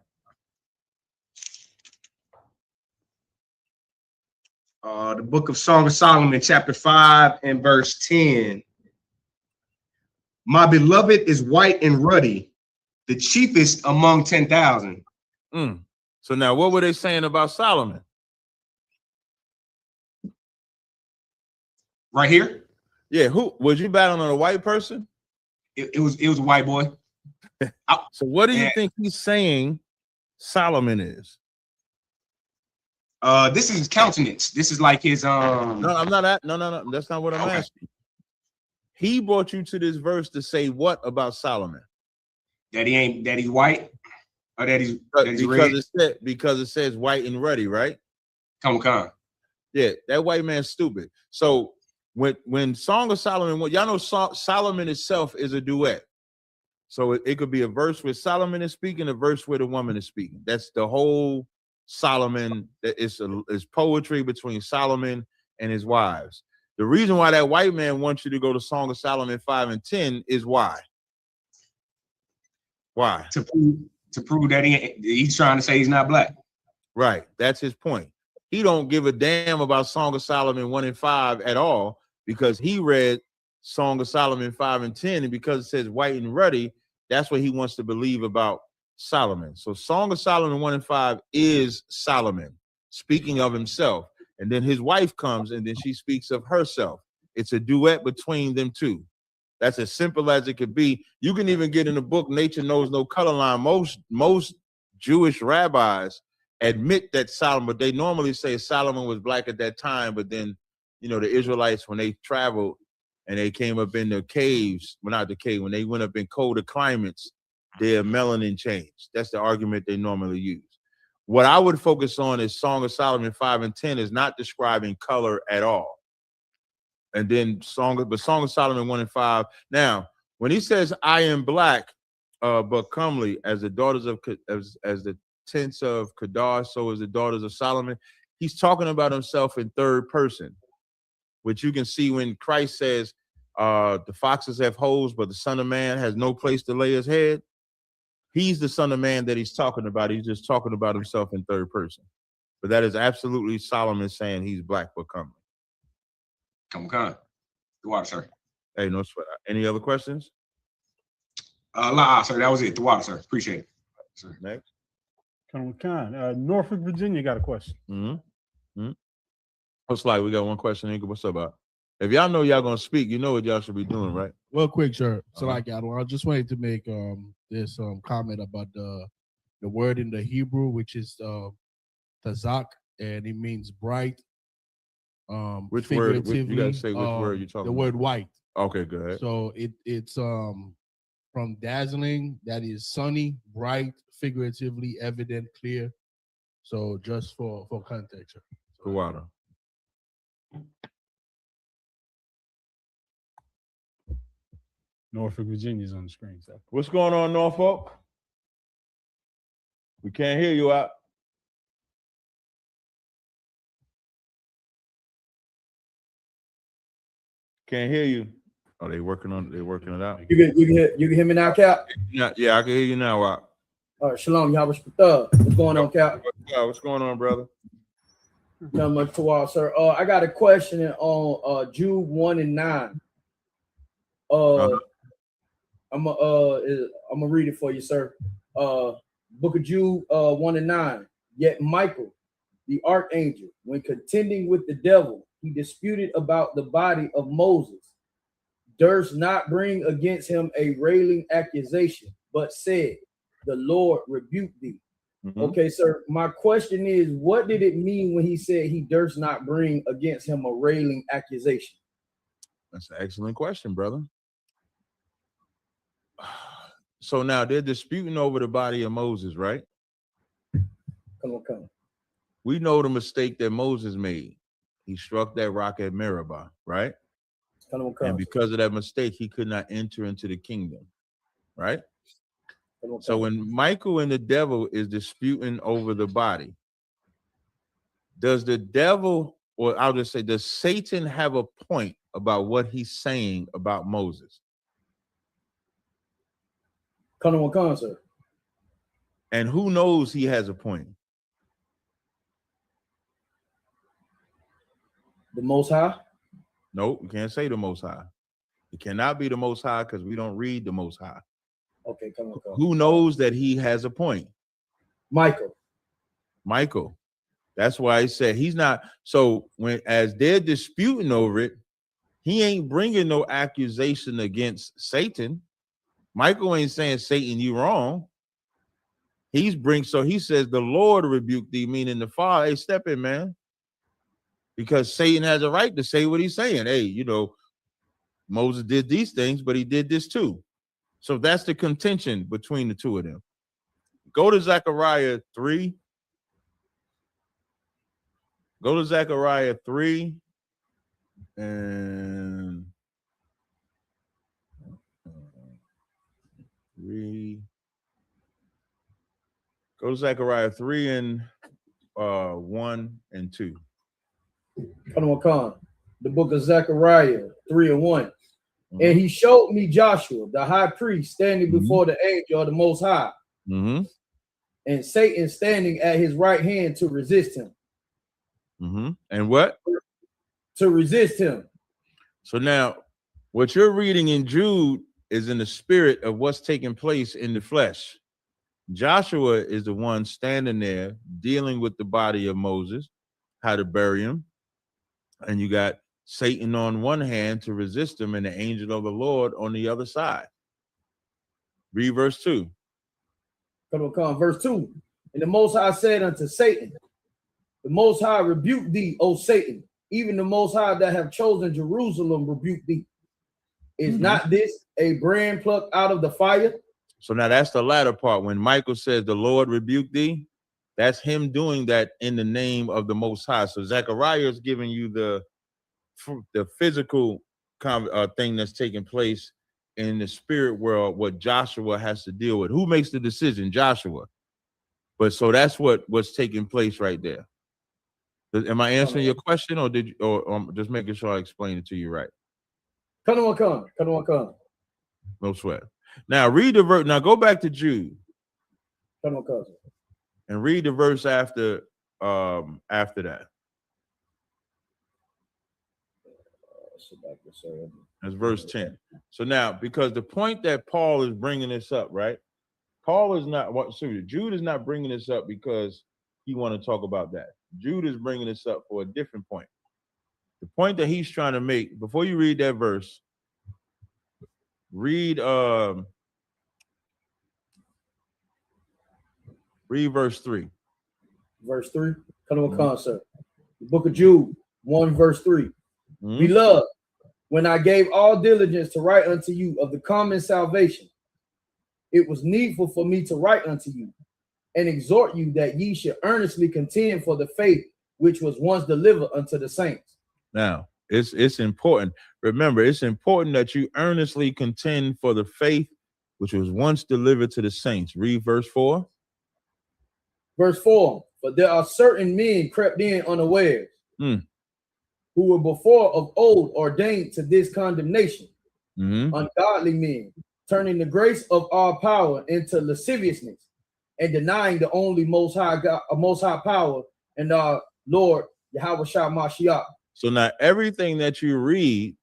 The book of Song of Solomon, chapter 5 and verse 10. My beloved is white and ruddy, the chiefest among 10,000. So now what were they saying about Solomon? Right here? Yeah, who was you battling on a white person? It was a white boy. So what do you think he's saying Solomon is? This is his countenance. This is like his No, I'm not no. That's not what I'm asking. He brought you to this verse to say what about Solomon? That he's white, or that he's red? Because it says white and ruddy, right? Come on. Yeah, that white man's stupid. So when Song of Solomon, y'all know Solomon itself is a duet. So it could be a verse where Solomon is speaking, a verse where the woman is speaking. That's the whole Solomon. That is poetry between Solomon and his wives. The reason why that white man wants you to go to Song of Solomon 5 and 10 is why? Why? To prove that he's trying to say he's not black. Right. That's his point. He don't give a damn about Song of Solomon 1 and 5 at all, because he read Song of Solomon 5 and 10, and because it says white and ruddy, that's what he wants to believe about Solomon. So Song of Solomon 1 and 5 is Solomon speaking of himself. And then his wife comes and then she speaks of herself. It's a duet between them two. That's as simple as it could be. You can even get in the book, Nature Knows No Color Line. Most Jewish rabbis admit that Solomon, but they normally say Solomon was black at that time. But then, the Israelites, when they traveled and they came up in the caves, well, not the cave, when they went up in colder climates, their melanin changed. That's the argument they normally use. What I would focus on is Song of Solomon 5 and 10 is not describing color at all. And then Song of Solomon 1 and 5. Now, when he says, I am black, but comely as the daughters of, as the tents of Kedar, so as the daughters of Solomon, he's talking about himself in third person, which you can see when Christ says, the foxes have holes, but the Son of Man has no place to lay his head. he's the Son of Man that he's talking about. He's just talking about himself in third person. But that is absolutely Solomon saying he's black but comely. Come on. The water, sir. Hey, no sweat. Any other questions? Sir, that was it. The water, sir. Appreciate it. Sir. Next. Norfolk, Virginia got a question. What's like? We got one question. What's up, about? If y'all know y'all gonna speak, you know what y'all should be doing, right? Real quick, sir. So I just wanted to make this comment about the word in the Hebrew, which is tazak, and it means bright. Which word? You gotta say which word you're talking the about. word white. Okay, go ahead. So it's from dazzling, that is sunny, bright, figuratively evident, clear. So just for context, sir. The water. Norfolk, Virginia's on the screen. So. What's going on, Norfolk? We can't hear you out. Can't hear you. Oh, they working it out. You can hear me now, Cap? Yeah, I can hear you now, Rock. All right, shalom, y'all. What's going on, Cap? What's going on, brother? Not much to watch, sir. I got a question on Jude 1 and 9. I'm gonna read it for you, sir. Book of Jude 1 and 9. Yet Michael, the archangel, when contending with the devil, he disputed about the body of Moses, durst not bring against him a railing accusation, but said, the Lord rebuked thee. Okay, sir. My question is, what did it mean when he said he durst not bring against him a railing accusation? That's an excellent question, brother. So now they're disputing over the body of Moses, right? Come on. We know the mistake that Moses made. He struck that rock at Meribah, right? And because of that mistake, he could not enter into the kingdom, right? So when Michael and the devil is disputing over the body, does the devil, or I'll just say, does Satan have a point about what he's saying about Moses? Come on, sir. And who knows he has a point? The Most High? Nope, you can't say the Most High. It cannot be the Most High because we don't read the Most High. Okay, come on. Who knows that he has a point? Michael. That's why he said he's not. So as they're disputing over it, he ain't bringing no accusation against Satan. Michael ain't saying, Satan, you wrong. So he says, the Lord rebuked thee, meaning the Father. Hey, step in, man. Because Satan has a right to say what he's saying. Hey, Moses did these things, but he did this too. So that's the contention between the two of them. Go to Zechariah 3. Go to Zechariah 3 and 3. Go to Zechariah 3 and 1 and 2. Come on. The book of Zechariah 3 and 1. And he showed me Joshua, the high priest, standing before the angel of the Most High, and Satan standing at his right hand to resist him. And what? To resist him. So now, what you're reading in Jude is in the spirit of what's taking place in the flesh. Joshua is the one standing there dealing with the body of Moses, how to bury him. And you got Satan on one hand to resist him and the angel of the Lord on the other side. Read verse 2. Come on, verse 2. And the Most High said unto Satan, the Most High rebuked thee, O Satan, even the Most High that have chosen Jerusalem rebuke thee. Is not this a brand plucked out of the fire? So now that's the latter part. When Michael says the Lord rebuked thee, that's him doing that in the name of the Most High. So Zechariah is giving you the physical thing that's taking place in the spirit world, what Joshua has to deal with. Who makes the decision? Joshua. But so that's what's taking place right there. Am I answering your question, or just making sure I explain it to you right? Come on. No sweat. Now read the verse. Now go back to Jude. Come on, cousin. And read the verse after that. That's verse 10. So now, because the point that Paul is bringing this up, right? Paul is not what. Jude is not bringing this up because he want to talk about that. Jude is bringing this up for a different point. The point that he's trying to make. Before you read that verse, read verse 3. Verse 3. Come on, concert. The book of Jude 1 verse 3. Beloved, when I gave all diligence to write unto you of the common salvation, it was needful for me to write unto you and exhort you that ye should earnestly contend for the faith which was once delivered unto the saints. Now, it's important. Remember, it's important that you earnestly contend for the faith which was once delivered to the saints. Read verse 4. Verse 4. But there are certain men crept in unawares, who were before of old ordained to this condemnation, ungodly men, turning the grace of our power into lasciviousness, and denying the only most high God, most high power, and our Lord Yahweh Shah Mashiach. So now everything that you read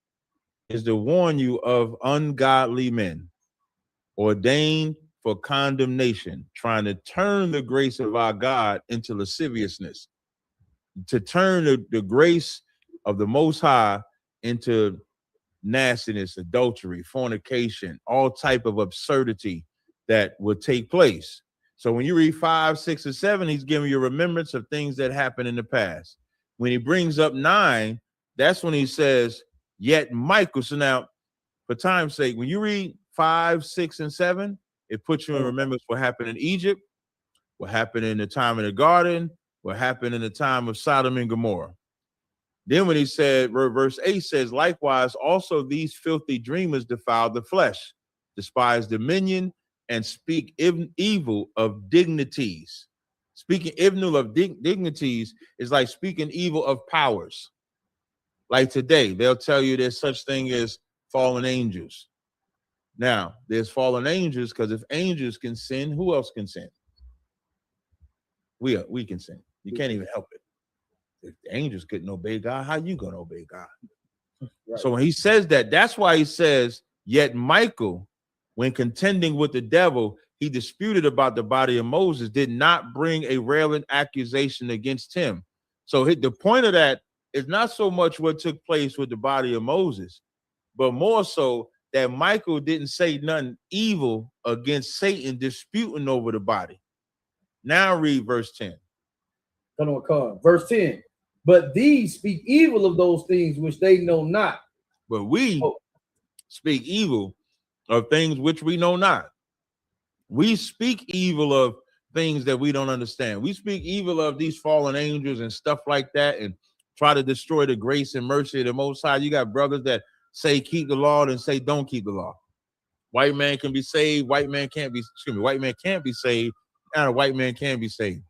is to warn you of ungodly men ordained for condemnation, trying to turn the grace of our God into lasciviousness, to turn the grace of the Most High into nastiness, adultery, fornication, all type of absurdity that would take place. So when you read 5, 6, and 7, he's giving you a remembrance of things that happened in the past. When he brings up 9, that's when he says, yet Michael. So now, for time's sake, when you read 5, 6, and 7, it puts you in remembrance what happened in Egypt, what happened in the time of the garden, what happened in the time of Sodom and Gomorrah. Then when he said, verse 8 says, likewise, also these filthy dreamers defile the flesh, despise dominion, and speak evil of dignities. Speaking evil of dignities is like speaking evil of powers. Like today, they'll tell you there's such thing as fallen angels. Now, there's fallen angels because if angels can sin, who else can sin? We can sin. You can't even help it. If the angels couldn't obey God, how you gonna obey God? Right. So when he says that, that's why he says, yet Michael, when contending with the devil, he disputed about the body of Moses, did not bring a railing accusation against him. So the point of that is not so much what took place with the body of Moses, but more so that Michael didn't say nothing evil against Satan disputing over the body. Now read verse 10. Verse 10. But these speak evil of those things which they know not. But we speak evil of things which we know not. We speak evil of things that we don't understand. We speak evil of these fallen angels and stuff like that and try to destroy the grace and mercy of the Most High. You got brothers that say keep the law and say don't keep the law. White man can be saved. White man can't be, white man can't be saved. And a white man can be saved.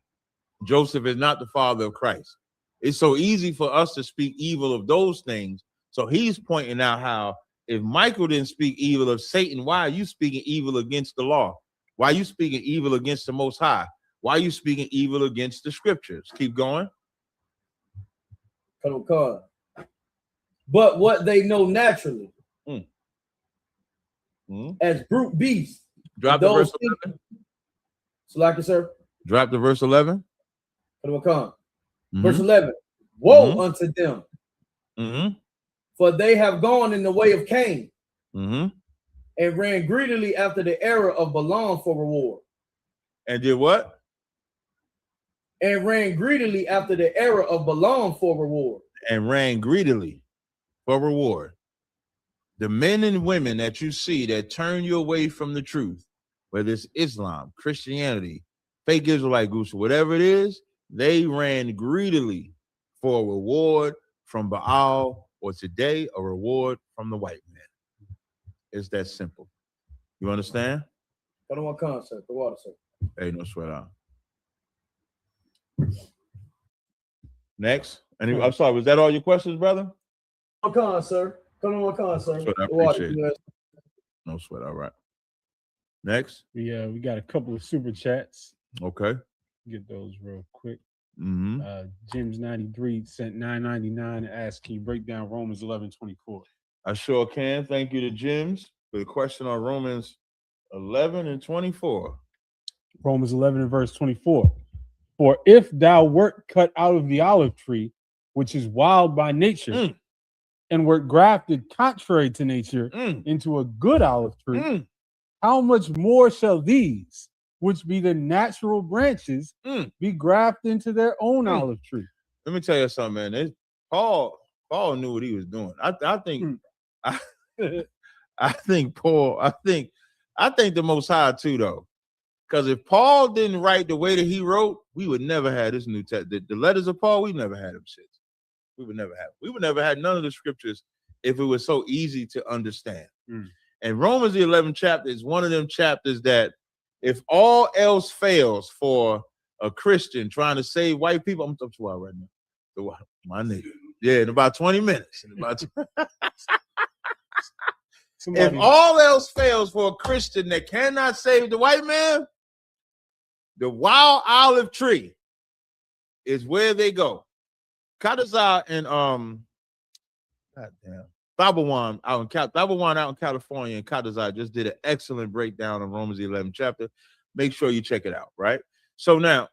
Joseph is not the father of Christ. It's so easy for us to speak evil of those things. So he's pointing out how if Michael didn't speak evil of Satan, why are you speaking evil against the law? Why are you speaking evil against the Most High? Why are you speaking evil against the scriptures? Keep going. But what they know naturally, as brute beasts. Drop the verse 11. Salaki, sir. Drop the verse 11. Verse 11. Woe unto them. For they have gone in the way of Cain and ran greedily after the error of Balaam for reward. And did what? And ran greedily after the error of Balaam for reward. And ran greedily for reward. The men and women that you see that turn you away from the truth, whether it's Islam, Christianity, fake Israelite groups, whatever it is, they ran greedily for a reward from Baal, or today a reward from the white man. It's that simple. You understand? I don't want concept. The water, sir. Hey, no sweat out. Next. I'm sorry, was that all your questions, brother? Come on, sir. Come on, sir. I appreciate it. No sweat. All right. Next. Yeah, we got a couple of super chats. Okay. Get those real quick. Mm-hmm. Jim's 93 sent $9.99 and asked, can you break down Romans 11:24? I sure can. Thank you to James for the question on Romans 11 and 24. Romans 11 and verse 24. For if thou wert cut out of the olive tree, which is wild by nature, and wert grafted contrary to nature into a good olive tree, how much more shall these, which be the natural branches, be grafted into their own olive tree? Let me tell you something, man. Paul knew what he was doing. I think Paul. I think the Most High too, though. Because if Paul didn't write the way that he wrote, we would never have this New Testament. The letters of Paul, we never had them shit. We would never have none of the scriptures if it was so easy to understand. And Romans the 11th chapter is one of them chapters that if all else fails for a Christian trying to save white people, I'm talking about right now. My nigga. Yeah, in about 20 minutes. If all else fails for a Christian that cannot save the white man, the wild olive tree is where they go. Kadazar and Babawan out in California, and Kadazar just did an excellent breakdown of Romans 11th chapter. Make sure you check it out, right? So now,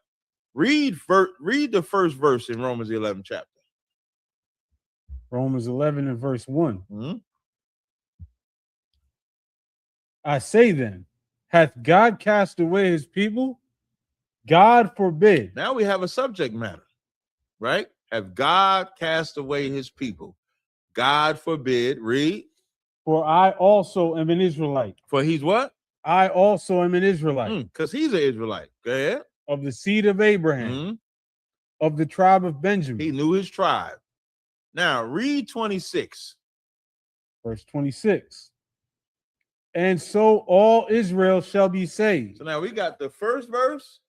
read the first verse in Romans 11th chapter. Romans 11 and verse 1. I say then, hath God cast away his people? God forbid. Now we have a subject matter, right? Have God cast away his people? God forbid. Read. For I also am an Israelite. For he's what? I also am an Israelite. Because he's an Israelite. Go ahead. Of the seed of Abraham. Of the tribe of Benjamin. He knew his tribe. Now read 26. Verse 26. And so all Israel shall be saved. So now we got the first verse.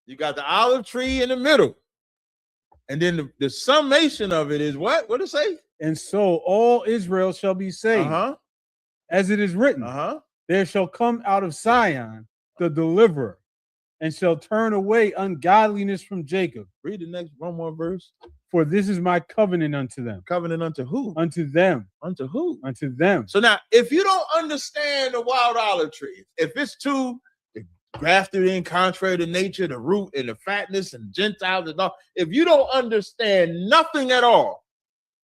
You got the olive tree in the middle. And then the summation of it is what? What does it say? And so all Israel shall be saved. As it is written, there shall come out of Zion the deliverer, and shall turn away ungodliness from Jacob. Read the next one more verse. For this is my covenant unto them. Covenant unto who? Unto them. Unto who? Unto them. So now, if you don't understand the wild olive tree, if it's too grafted in contrary to nature, the root and the fatness and Gentiles and all, if you don't understand nothing at all,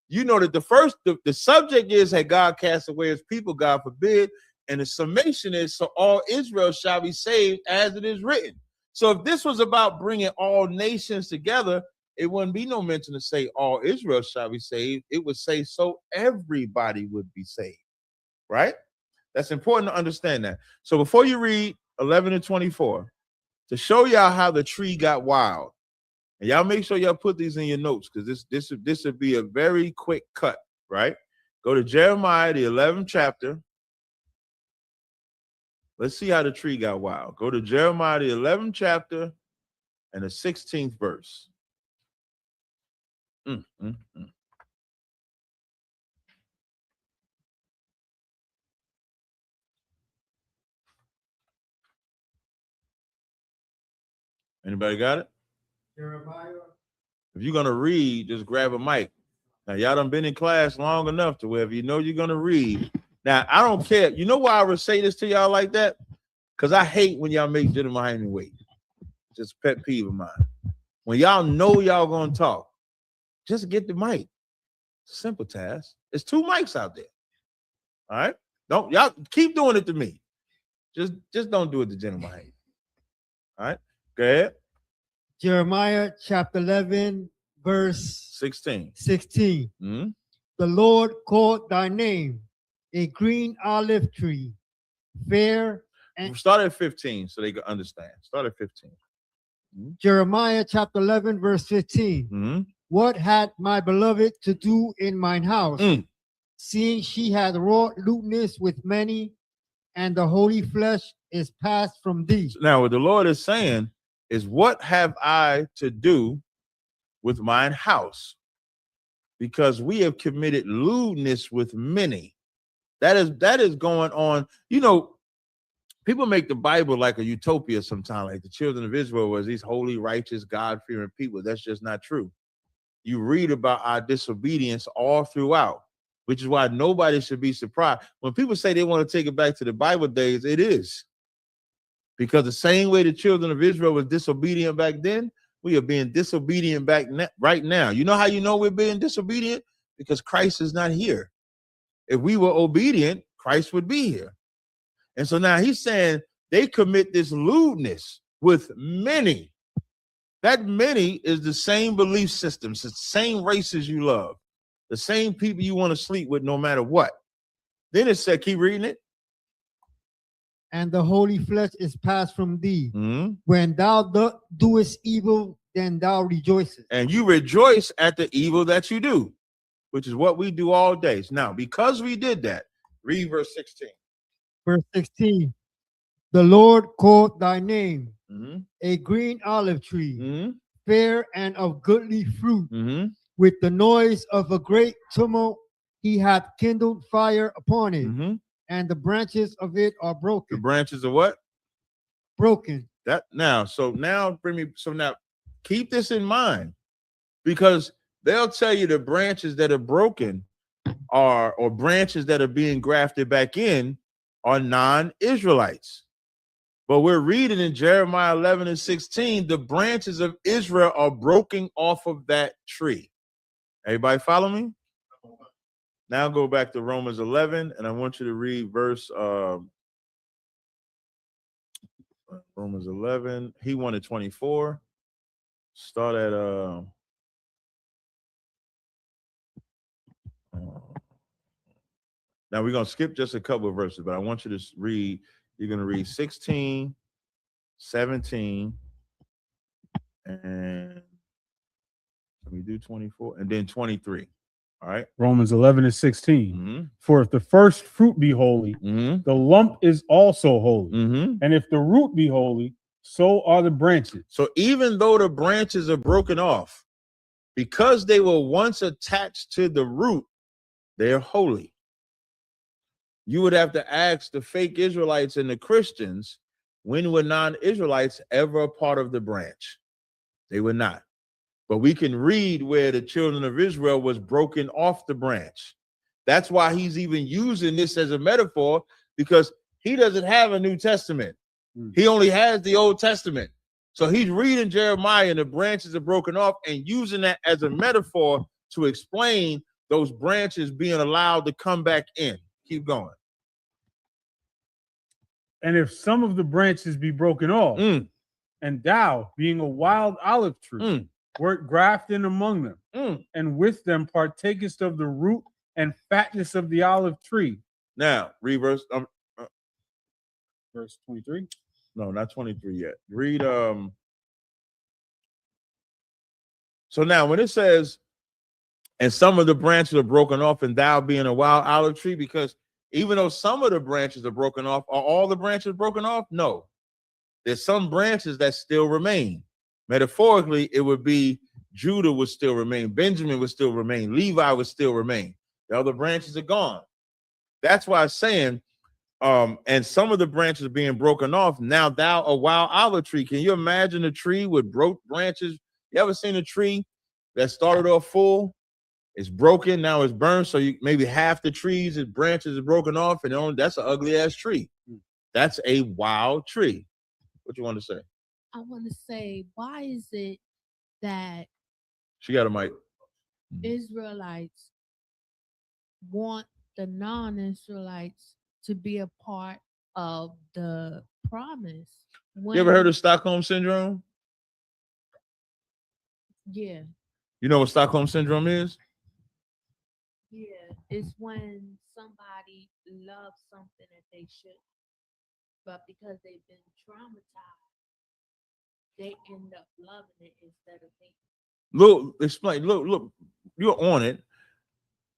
you know that the subject is, had God cast away his people, God forbid, and the summation is, so all Israel shall be saved as it is written. So if this was about bringing all nations together, it wouldn't be no mention to say all Israel shall be saved. It would say so everybody would be saved, right? That's important to understand that. So before you read 11 and 24, to show y'all how the tree got wild, and y'all make sure y'all put these in your notes, because this would be a very quick cut, right? Go to Jeremiah, the 11th chapter. Let's see how the tree got wild. Go to Jeremiah, the 11th chapter and the 16th verse. Anybody got it? Jeremiah. If you're gonna read, just grab a mic. Now y'all done been in class long enough to where if you know you're gonna read. Now I don't care. You know why I would say this to y'all like that? Because I hate when y'all make Jeremiah wait. Just a pet peeve of mine. When y'all know y'all gonna talk, just get the mic. Simple task. There's 2 mics out there. All right. Don't y'all keep doing it to me. Just don't do it to Jeremiah. All right. Go ahead. Jeremiah chapter 11, verse 16. The Lord called thy name a green olive tree, fair and start at 15 so they can understand. Start at 15. Jeremiah chapter 11, verse 15. What had my beloved to do in mine house, seeing she had wrought lewdness with many, and the holy flesh is passed from thee? Now, what the Lord is saying is, what have I to do with mine house? Because we have committed lewdness with many. That is going on. You know, people make the Bible like a utopia sometimes, like the children of Israel was these holy, righteous, God-fearing people. That's just not true. You read about our disobedience all throughout, which is why nobody should be surprised. When people say they want to take it back to the Bible days, it is. Because the same way the children of Israel was disobedient back then, we are being disobedient right now. You know how you know we're being disobedient? Because Christ is not here. If we were obedient, Christ would be here. And so now he's saying they commit this lewdness with many. That many is the same belief systems, the same races you love, the same people you want to sleep with no matter what. Then it said, keep reading it. And the holy flesh is passed from thee. Mm-hmm. When thou doest evil, then thou rejoicest. And you rejoice at the evil that you do, which is what we do all days. Now, because we did that, read verse 16. Verse 16. The Lord called thy name, Mm-hmm. a green olive tree, Mm-hmm. fair and of goodly fruit. Mm-hmm. With the noise of a great tumult, he hath kindled fire upon it. Mm-hmm. And the branches of it are broken. The branches of what? Broken. That now, so now keep this in mind, because they'll tell you the branches that are broken or branches that are being grafted back in are non-Israelites. But we're reading in Jeremiah 11 and 16, the branches of Israel are broken off of that tree. Everybody follow me? Now go back to Romans 11, and I want you to read verse Romans 11. He wanted 24. Start at now we're gonna skip just a couple of verses, but I want you to read. You're gonna read 16, 17, and let me do 24, and then 23. All right. Romans 11 and 16. Mm-hmm. For if the first fruit be holy, the lump is also holy. Mm-hmm. And if the root be holy, so are the branches. So even though the branches are broken off, because they were once attached to the root, they're holy. You would have to ask the fake Israelites and the Christians, when were non-Israelites ever a part of the branch? They were not. But we can read where the children of Israel was broken off the branch. That's why he's even using this as a metaphor, because he doesn't have a New Testament. He only has the Old Testament. So he's reading Jeremiah and the branches are broken off and using that as a metaphor to explain those branches being allowed to come back in. Keep going. And if some of the branches be broken off, and thou, being a wild olive tree, wert grafted among them, and with them partakest of the root and fatness of the olive tree. Now, read verse verse 23. No, not 23 yet. Read so now when it says, and some of the branches are broken off, and thou being a wild olive tree, because even though some of the branches are broken off, are all the branches broken off? No. There's some branches that still remain. Metaphorically, it would be Judah would still remain, Benjamin would still remain, Levi would still remain. The other branches are gone. That's why I'm saying, and some of the branches are being broken off. Now thou a wild olive tree. Can you imagine a tree with broke branches? You ever seen a tree that started off full? It's broken, now it's burned. So you maybe half the trees, its branches are broken off, and that's an ugly ass tree. That's a wild tree. What you want to say? I want to say, why is it that She got a mic. Israelites want the non-Israelites to be a part of the promise? You ever heard of Stockholm Syndrome? Yeah. You know what Stockholm Syndrome is? Yeah, it's when somebody loves something that they shouldn't, but because they've been traumatized, they end up loving it instead of hating. Look, explain. Look, you're on it.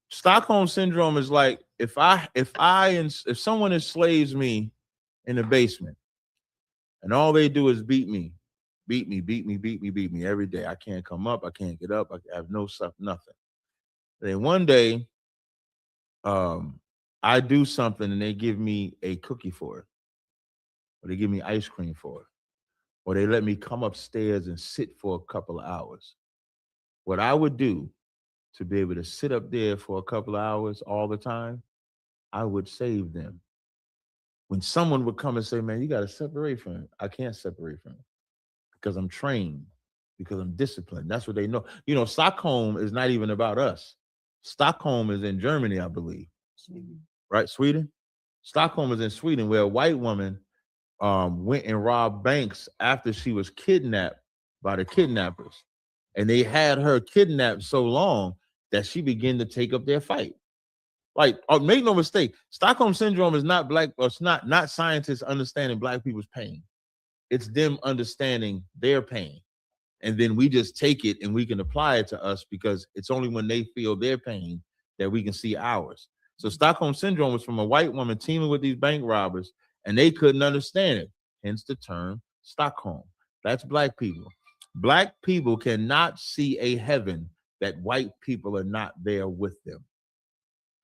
Stockholm Syndrome is like if someone enslaves me in the basement, and all they do is beat me every day. I can't come up, I can't get up, I have no stuff, nothing. Then one day, I do something and they give me a cookie for it. or they give me ice cream for it, or they let me come upstairs and sit for a couple of hours. What I would do to be able to sit up there for a couple of hours all the time, I would save them. When someone would come and say, man, you got to separate from it. I can't separate from it because I'm trained, because I'm disciplined. That's what they know. You know, Stockholm is not even about us. Stockholm is in Germany, I believe. Sweden. Right? Sweden? Stockholm is in Sweden, where a white woman went and robbed banks after she was kidnapped by the kidnappers. And they had her kidnapped so long that she began to take up their fight. Like, make no mistake, Stockholm syndrome is not black, or it's not scientists understanding black people's pain. It's them understanding their pain. And then we just take it and we can apply it to us, because it's only when they feel their pain that we can see ours. So Stockholm syndrome was from a white woman teaming with these bank robbers, and they couldn't understand it. Hence the term Stockholm. That's black people. Black people cannot see a heaven that white people are not there with them,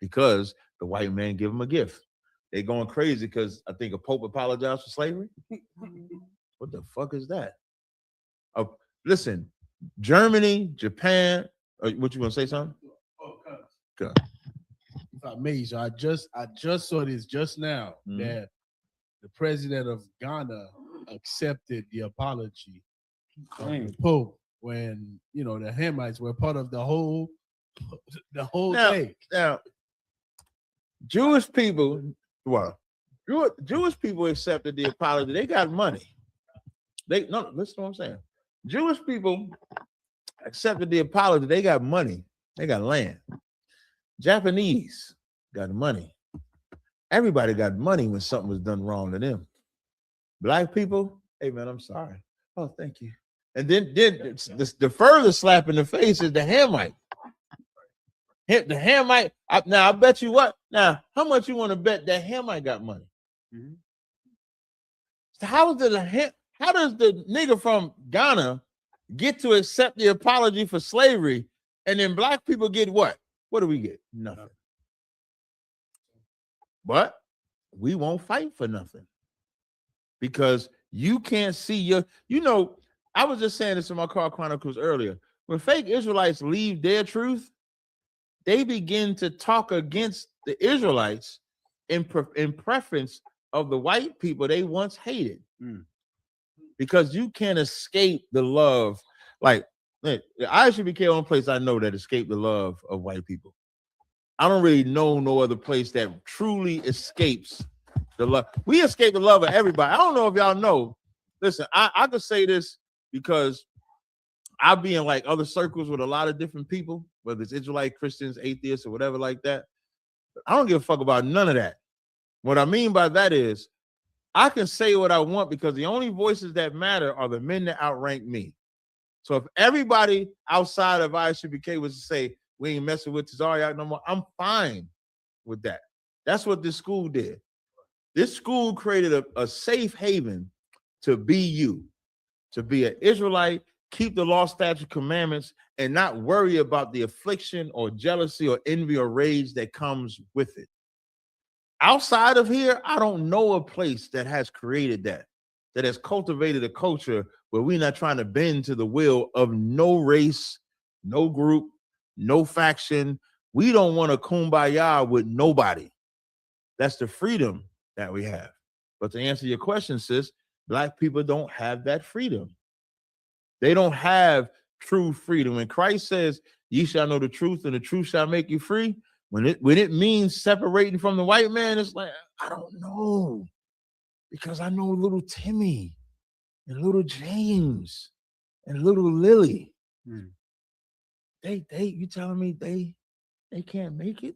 because the white man give them a gift. They're going crazy because I think a pope apologized for slavery. What the fuck is that? Listen, Germany, Japan. What you want to say, something? Go. If I may, so I just saw this just now that the president of Ghana accepted the apology of the Pope when the Hamites were part of the whole thing. Now, Jewish people, Jewish people accepted the apology. They got money. Listen to what I'm saying. Jewish people accepted the apology. They got money. They got land. Japanese got money. Everybody got money when something was done wrong to them. Black people, hey man, I'm sorry. Oh, thank you. And then the further slap in the face is the Hamite. The Hamite. Now I bet you what. Now, how much you want to bet that Hamite got money? So how does the nigga from Ghana get to accept the apology for slavery, and then black people get what? What do we get? Nothing. But we won't fight for nothing, because you can't see I was just saying this in my Car Chronicles earlier. When fake Israelites leave their truth, they begin to talk against the Israelites in preference of the white people they once hated. Because you can't escape the love. Like, I actually became one place I know that escaped the love of white people. I don't really know no other place that truly escapes the love. We escape the love of everybody. I don't know if y'all know. Listen, I could say this because I'll be in like other circles with a lot of different people, whether it's Israelite, Christians, atheists, or whatever like that. But I don't give a fuck about none of that. What I mean by that is I can say what I want, because the only voices that matter are the men that outrank me. So if everybody outside of ISUBK was to say, we ain't messing with Tazariak no more, I'm fine with that. That's what this school did. This school created a safe haven to be you, to be an Israelite, keep the law, statute, commandments, and not worry about the affliction or jealousy or envy or rage that comes with it. Outside of here, I don't know a place that has created that has cultivated a culture where we're not trying to bend to the will of no race, no group, no faction. We don't want to kumbaya with nobody. That's the freedom that we have. But to answer your question, sis, black people don't have that freedom. They don't have true freedom. When Christ says, ye shall know the truth and the truth shall make you free, when it means separating from the white man, it's like, I don't know. Because I know little Timmy and little James and little Lily. You telling me they can't make it?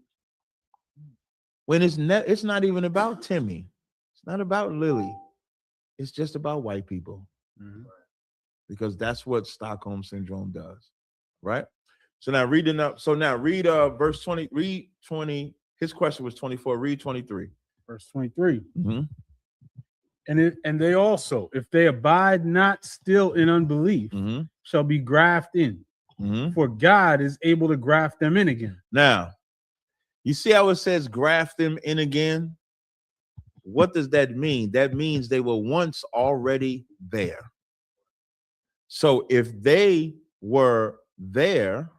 When it's not even about Timmy. It's not about Lily. It's just about white people. Because that's what Stockholm syndrome does. Right? So now read verse 20. Read 20. His question was 24. Read 23. Verse 23. And they also, if they abide not still in unbelief, shall be grafted in. For God is able to graft them in again. Now, you see how it says graft them in again? what does that mean? That means they were once already there. So if they were there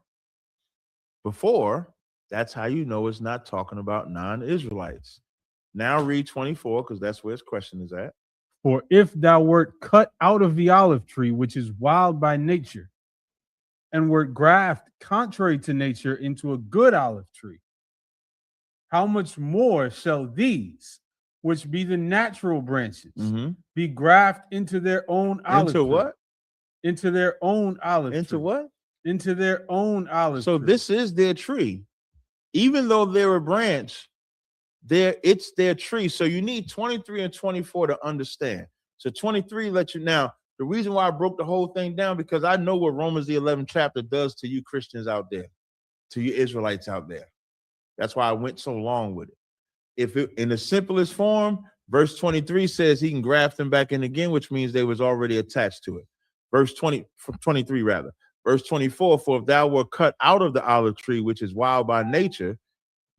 before, that's how you know it's not talking about non-Israelites. Now read 24, because that's where his question is at. For if thou wert cut out of the olive tree, which is wild by nature, and wert grafted contrary to nature into a good olive tree, how much more shall these, which be the natural branches, be grafted into their own olive Into tree? what? Into their own olive Into tree. what? Into their own olive So tree. this is their tree. Even though they're a branch, it's their tree. So you need 23 and 24 to understand. So 23 let you now. The reason why I broke the whole thing down, because I know what Romans the 11th chapter does to you Christians out there, to you Israelites out there. That's why I went so long with it. If it in the simplest form, verse 23 says he can graft them back in again, which means they was already attached to it. Verse 23 rather. Verse 24, for if thou were cut out of the olive tree, which is wild by nature,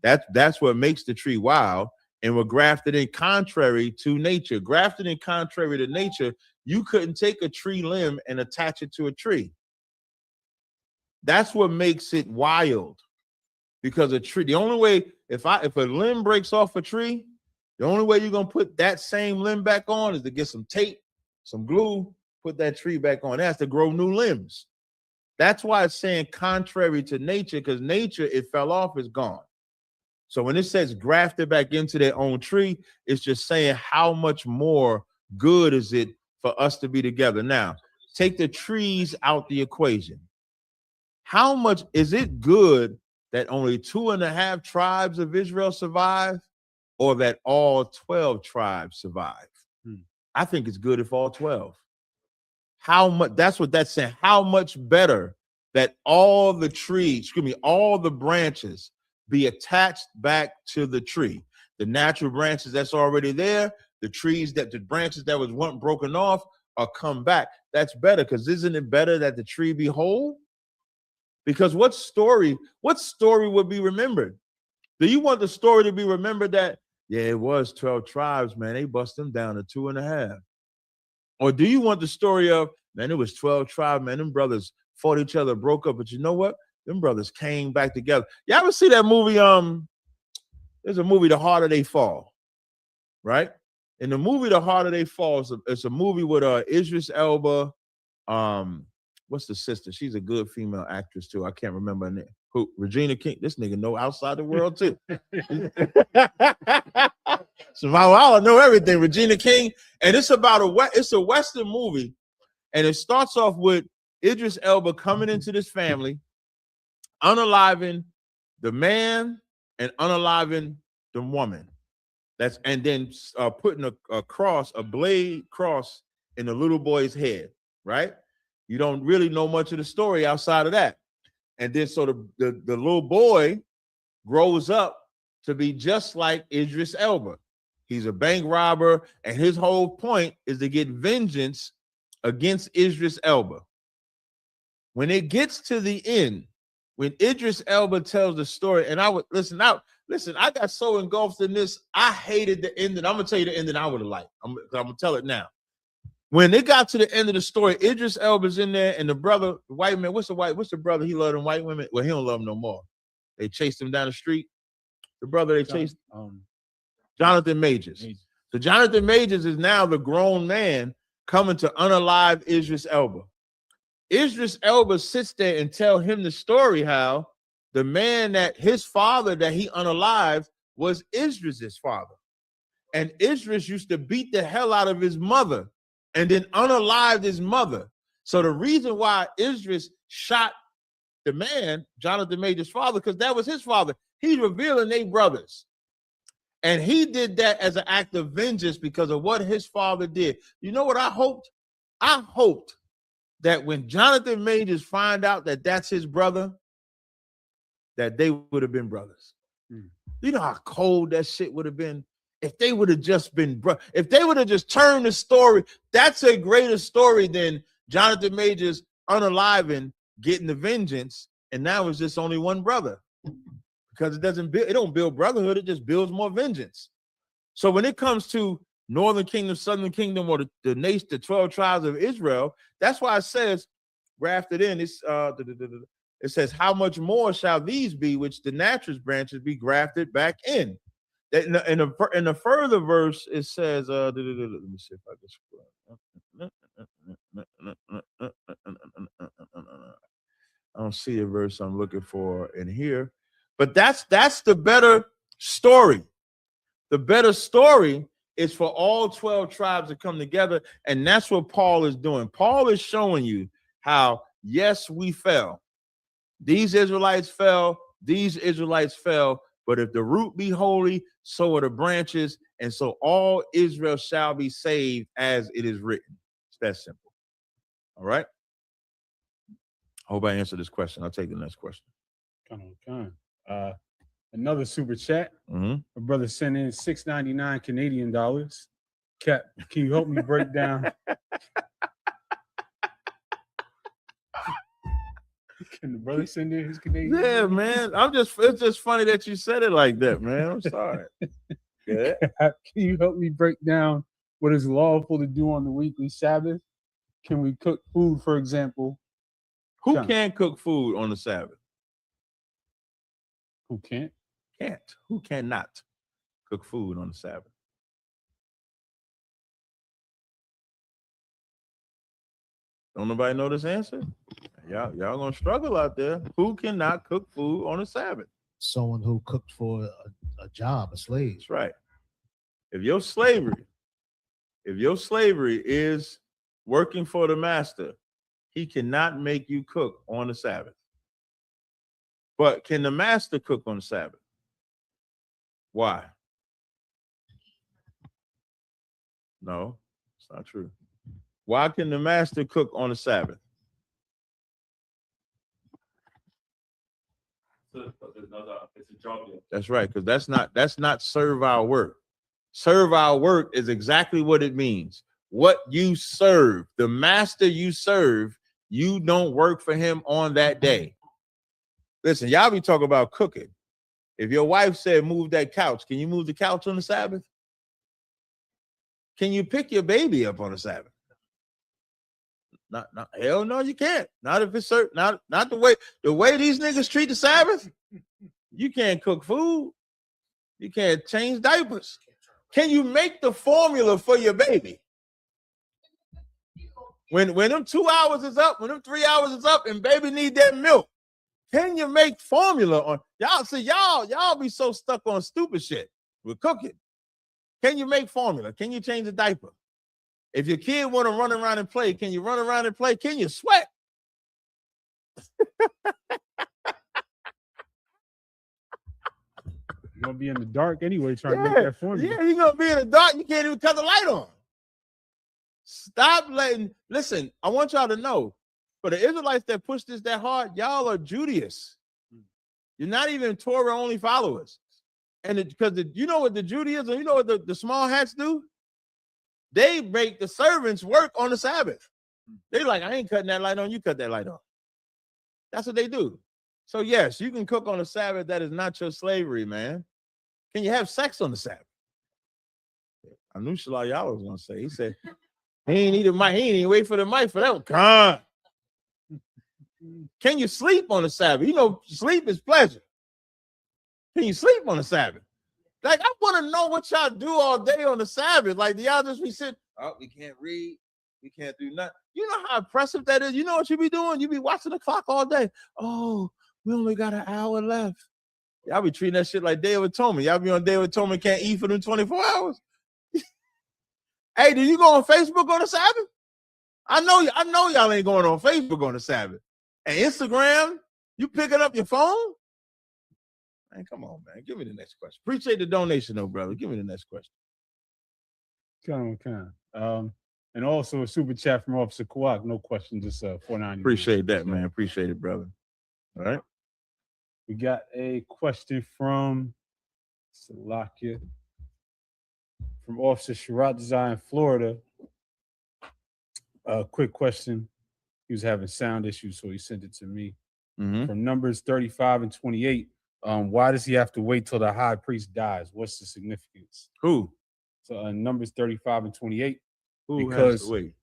that's what makes the tree wild, and were grafted in contrary to nature. Grafted in contrary to nature, you couldn't take a tree limb and attach it to a tree. That's what makes it wild. Because a tree, the only way, if a limb breaks off a tree, the only way you're gonna put that same limb back on is to get some tape, some glue, put that tree back on. It has to grow new limbs. That's why it's saying contrary to nature, because nature, it fell off, is gone. So when it says grafted back into their own tree, it's just saying how much more good is it for us to be together. Now, take the trees out the equation. How much is it good that only 2.5 tribes of Israel survive, or that all 12 tribes survive? I think it's good if all 12. How much? That's what that's saying. How much better that all the trees, all the branches be attached back to the tree. The natural branches that's already there, the branches that was once broken off are come back. That's better, because isn't it better that the tree be whole? Because what story would be remembered? Do you want the story to be remembered that, yeah, it was 12 tribes, man, they bust them down to 2.5? Or do you want the story of, man, it was 12 tribes, man, them brothers fought each other, broke up, but you know what? Them brothers came back together. You ever see that movie? There's a movie, The Harder They Fall, right? In the movie, The Harder They Fall, it's a movie with Idris Elba. What's the sister? She's a good female actress too. I can't remember her name. Who? Regina King. This nigga know outside the world too. So I know everything. Regina King, and it's about it's a Western movie, and it starts off with Idris Elba coming into this family, unaliving the man and unaliving the woman. And then putting a blade cross in the little boy's head, right? You don't really know much of the story outside of that. And then so the little boy grows up to be just like Idris Elba. He's a bank robber, and his whole point is to get vengeance against Idris Elba. When it gets to the end, when Idris Elba tells the story, and I would listen, I got so engulfed in this, I hated the ending. I'm gonna tell you the ending I would have liked. I'm gonna tell it now. When it got to the end of the story, Idris Elba's in there, and the brother, the white man, what's the brother he loved them white women? Well, he don't love them no more. They chased him down the street. The brother they chased, Jonathan Majors. So Jonathan Majors is now the grown man coming to unalive Idris Elba. Idris Elba sits there and tell him the story how the man that his father that he unalived was Idris's father. And Idris used to beat the hell out of his mother and then unalived his mother. So the reason why Idris shot the man, Jonathan Major's father, because that was his father. He's revealing they brothers. And he did that as an act of vengeance because of what his father did. You know what I hoped? I hoped that when Jonathan Majors find out that that's his brother, that they would have been brothers. You know how cold that shit would have been? If they would have just been, if they would have just turned the story, that's a greater story than Jonathan Majors unaliving, getting the vengeance, and now it's just only one brother. Because it don't build brotherhood, it just builds more vengeance. So when it comes to Northern Kingdom, Southern Kingdom, or the nation, the 12 tribes of Israel, that's why it says, grafted in, it says, how much more shall these be, which the natural branches be grafted back in? In the further verse, it says, let me see if I can scroll. I don't see a verse I'm looking for in here, but that's the better story. The better story is for all 12 tribes to come together, and that's what Paul is doing. Paul is showing you how, yes, we fell. These Israelites fell, but if the root be holy, so are the branches, and so all Israel shall be saved, as it is written. It's that simple. All right? I hope I answered this question. I'll take the next question. Come on. Another super chat. Mm-hmm. My brother sent in $6.99 Canadian dollars. Cap, can you help me break down? Can the brother send in his Canadian? Yeah, man. It's just funny that you said it like that, man. I'm sorry. Yeah. Can you help me break down what is lawful to do on the weekly Sabbath? Can we cook food, for example? Who can't cook food on the Sabbath? Who can't? Can't. Who cannot cook food on the Sabbath? Don't nobody know this answer? Y'all gonna struggle out there. Who cannot cook food on the Sabbath? Someone who cooked for a job, a slave. That's right. If your slavery is working for the master, he cannot make you cook on the Sabbath. But can the master cook on the Sabbath? Why? No, it's not true. Why can the master cook on the Sabbath? It's a job. That's right, because that's not servile work. Servile work is exactly what it means. What you serve, the master you serve, you don't work for him on that day. Listen, y'all be talking about cooking. If your wife said move that couch, can you move the couch on the Sabbath? Can you pick your baby up on the Sabbath? Not hell no, you can't. Not if it's certain, not the way these niggas treat the Sabbath. You can't cook food. You can't change diapers. Can you make the formula for your baby? When them 2 hours is up, when them 3 hours is up, and baby need that milk, can you make formula on y'all? See, y'all be so stuck on stupid shit with cooking. Can you make formula? Can you change the diaper? If your kid want to run around and play, can you run around and play? Can you sweat? You're gonna be in the dark anyway, trying to make that formula. Yeah, you're gonna be in the dark. You can't even cut the light on. Stop listen, I want y'all to know, for the Israelites that push this that hard, y'all are Judaists. You're not even Torah only followers. And because you know what the Judaism, you know what the small hats do? They make the servants work on the Sabbath. They like, I ain't cutting that light on, you cut that light on. That's what they do. So yes, you can cook on the Sabbath. That is not your slavery, man. Can you have sex on the Sabbath? I knew Shalal Yahweh was gonna say. He said, he ain't even wait for the mic for that one. Come on. Can you sleep on the Sabbath? You know, sleep is pleasure. Can you sleep on the Sabbath? Like, I want to know what y'all do all day on the Sabbath. Like, do y'all just be sitting, oh, we can't read, we can't do nothing. You know how oppressive that is? You know what you be doing? You be watching the clock all day. Oh, we only got an hour left. Y'all be treating that shit like Day of Atonement. Y'all be on Day of Atonement, can't eat for them 24 hours. Hey, do you go on Facebook on the Sabbath? I know y'all ain't going on Facebook on the Sabbath. And Instagram, you picking up your phone? Man, come on, man. Give me the next question. Appreciate the donation, though, brother. Give me the next question. Come on. And also a super chat from Officer Kawak. No question, just $4.90. Appreciate that, man. Appreciate it, brother. All right. We got a question from Salakia, from Officer Sharat in Florida. Quick question. He was having sound issues, so he sent it to me. Mm-hmm. From Numbers 35 and 28. Why does he have to wait till the high priest dies? What's the significance? Who? So Numbers 35 and 28. Who has because to wait?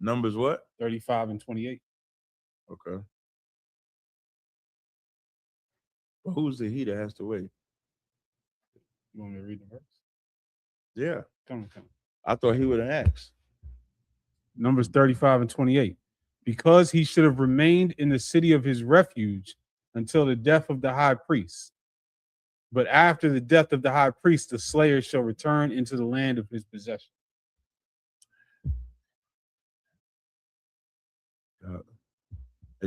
Numbers what? 35 and 28. Okay. But who's the he that has to wait? You want me to read the verse? Yeah. Come. I thought he would have asked. Numbers 35 and 28. Because he should have remained in the city of his refuge until the death of the high priest. But after the death of the high priest, the slayer shall return into the land of his possession.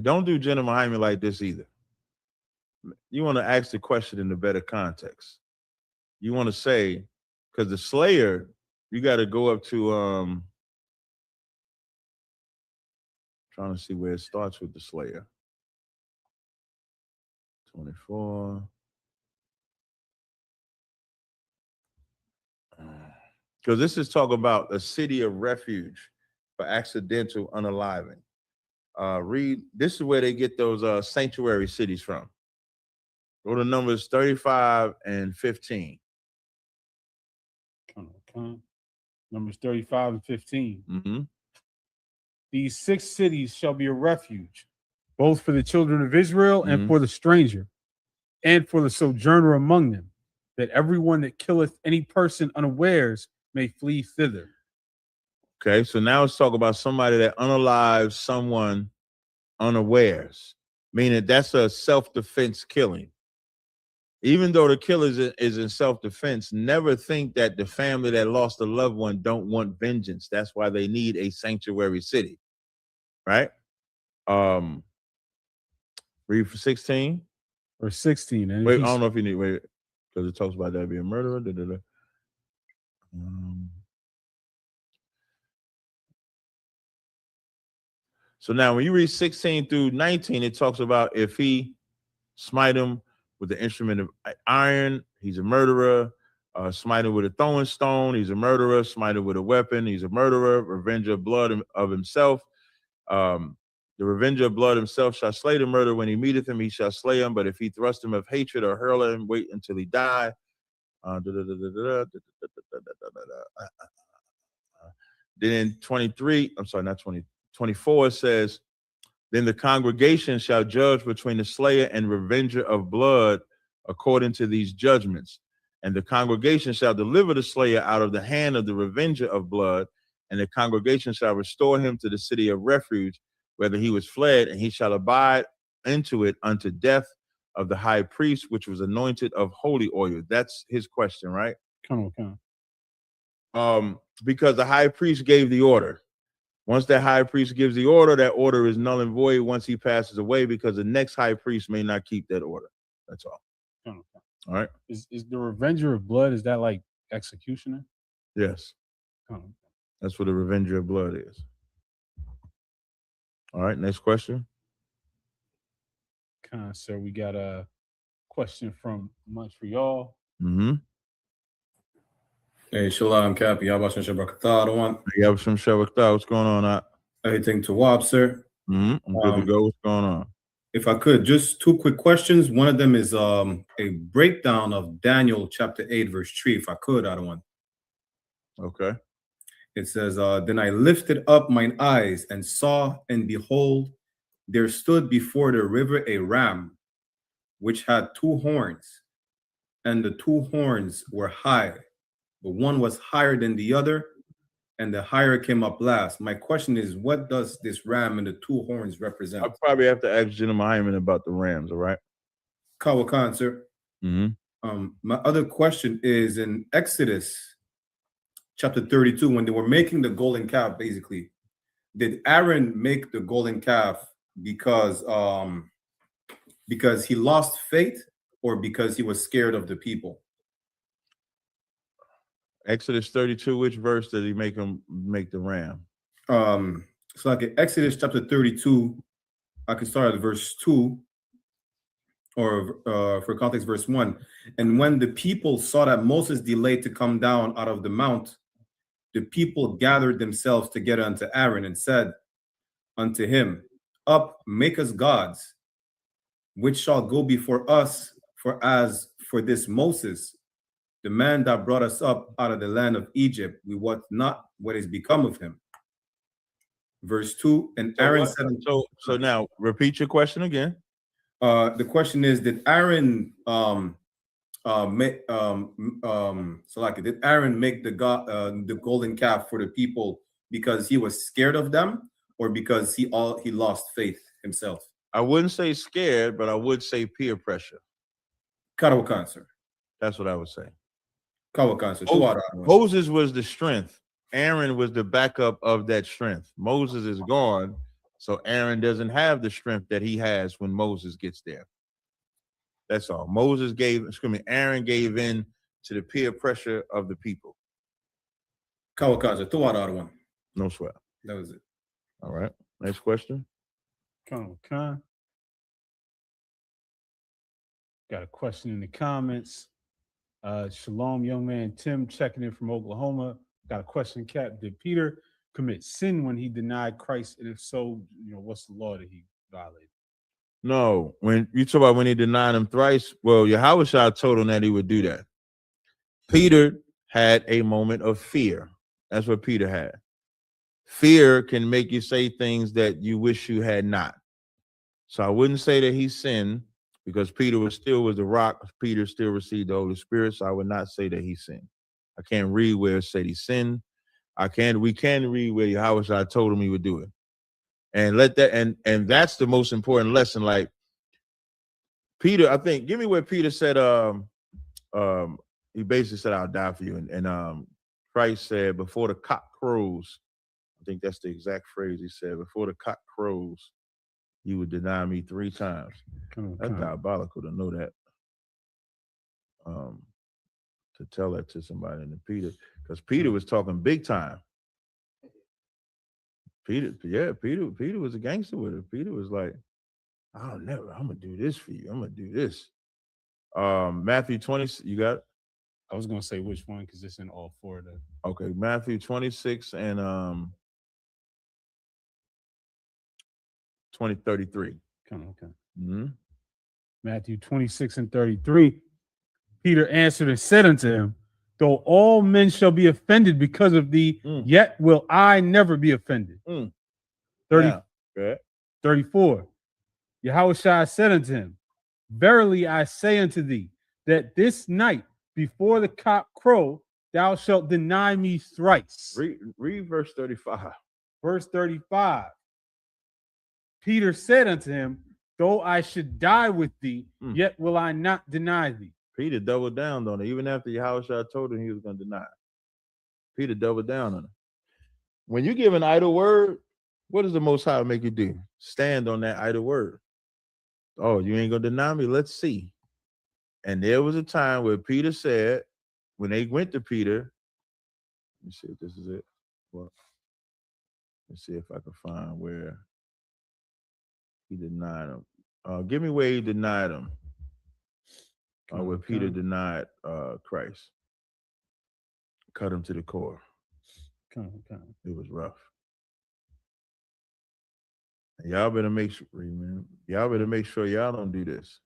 Don't do Jenna Mahimi like this either. You want to ask the question in a better context. You want to say, because the slayer, you got to go up to trying to see where it starts with the slayer. 24. Because this is talking about a city of refuge for accidental unaliving. Read, this is where they get those sanctuary cities from. Go to Numbers 35 and 15. Come. Numbers 35 and 15. Mm-hmm. These 6 cities shall be a refuge, both for the children of Israel and for the stranger, and for the sojourner among them, that everyone that killeth any person unawares may flee thither. Okay, so now let's talk about somebody that unalives someone unawares, meaning that's a self-defense killing. Even though the killer is in self-defense, never think that the family that lost a loved one don't want vengeance. That's why they need a sanctuary city, right? Read for 16. Or 16. And wait, I don't know if you need, wait, because it talks about that being a murderer. So now when you read 16 through 19, it talks about if he smite him with the instrument of iron, he's a murderer. Smite him with a throwing stone, he's a murderer. Smite him with a weapon, he's a murderer. Revenger of blood of himself. The revenger of blood himself shall slay the murderer. When he meeteth him, he shall slay him. But if he thrust him of hatred or hurl him, wait until he die. Then in 23, I'm sorry, not 20, 24, it says, then the congregation shall judge between the slayer and revenger of blood according to these judgments. And the congregation shall deliver the slayer out of the hand of the revenger of blood, and the congregation shall restore him to the city of refuge, whether he was fled, and he shall abide into it unto death of the high priest, which was anointed of holy oil. That's his question, right? Come on. Because the high priest gave the order. Once that high priest gives the order, that order is null and void once he passes away, because the next high priest may not keep that order. That's all. All right. Is the revenger of blood, is that like executioner? Yes. That's what the revenger of blood is. All right. Next question. So we got a question from Montreal. Mm-hmm. Hey, Shalom, Cappy. How about some Shabbat one? You have some Shabbat. What's going on? Everything to Wab, sir. Mm-hmm. I'm good to go. What's going on? If I could, just 2 quick questions. One of them is a breakdown of Daniel chapter 8, verse 3. If I could, I don't want. Okay. It says, then I lifted up mine eyes and saw, and behold, there stood before the river a ram, which had 2 horns, and the 2 horns were high, but one was higher than the other, and the higher came up last. My question is, what does this ram and the 2 horns represent? I'll probably have to ask Jenna Hyman about the rams, all right? Kawakan, sir. Mm-hmm. My other question is in Exodus chapter 32, when they were making the golden calf, basically, did Aaron make the golden calf because he lost faith, or because he was scared of the people? Exodus 32, which verse did he make him make the ram? So like in Exodus chapter 32, I can start at verse 2, or for context, verse 1. And when the people saw that Moses delayed to come down out of the mount, the people gathered themselves together unto Aaron and said unto him, up, make us gods, which shall go before us, for as for this Moses, the man that brought us up out of the land of Egypt, we wot not what is become of him. Verse 2, and Aaron said, so now repeat your question again. The question is, did Aaron did Aaron make the golden calf for the people because he was scared of them, or because he lost faith himself? I wouldn't say scared, but I would say peer pressure. Karawakan, sir. That's what I would say. Karawakan, sir. Moses was the strength. Aaron was the backup of that strength. Moses is gone, so Aaron doesn't have the strength that he has when Moses gets there. That's all. Aaron gave in to the peer pressure of the people. Karawakan, sir. One. No sweat. That was it. All right. Next question. Karawakan. Got a question in the comments. Shalom, young man Tim checking in from Oklahoma. Got a question, Cap. Did Peter commit sin when he denied Christ? And if so, what's the law that he violated? No. When you talk about when he denied him thrice, well, Yahushua told him that he would do that. Peter had a moment of fear. That's what Peter had. Fear can make you say things that you wish you had not. So I wouldn't say that he sinned, because Peter was the rock. Peter still received the Holy Spirit, so I would not say that he sinned. I can't read where it said he sinned. We can read where Yahushua told him he would do it. And and that's the most important lesson. Like Peter, I think, give me where Peter said, he basically said, I'll die for you. And Christ said, before the cock crows, I think that's the exact phrase he said, before the cock crows, you would deny me 3 times. That's diabolical to know that. To tell that to somebody in Peter, because Peter was talking big time. Peter was a gangster with it. Peter was like, I'm gonna do this for you. I'm gonna do this. Matthew 20, you got it? I was gonna say which one, because it's in all 4 of them. Okay, Matthew 26 and 33. Okay. Mm-hmm. Matthew 26 and 33. Peter answered and said unto him, though all men shall be offended because of thee, yet will I never be offended. 34. Yahushua said unto him, verily I say unto thee, that this night before the cock crow, thou shalt deny me thrice. Read verse 35. Verse 35. Peter said unto him, though I should die with thee, yet will I not deny thee. Peter doubled down on it, even after Yahushua told him he was going to deny it. Peter doubled down on it. When you give an idle word, what does the Most High make you do? Stand on that idle word. Oh, you ain't going to deny me? Let's see. And there was a time where Peter said, when they went to Peter, let me see if this is it. Well, let's see if I can find where he denied him. Give me where he denied him. Where Peter denied Christ. Cut him to the core. It was rough. And y'all better make sure, man. Y'all better make sure y'all don't do this.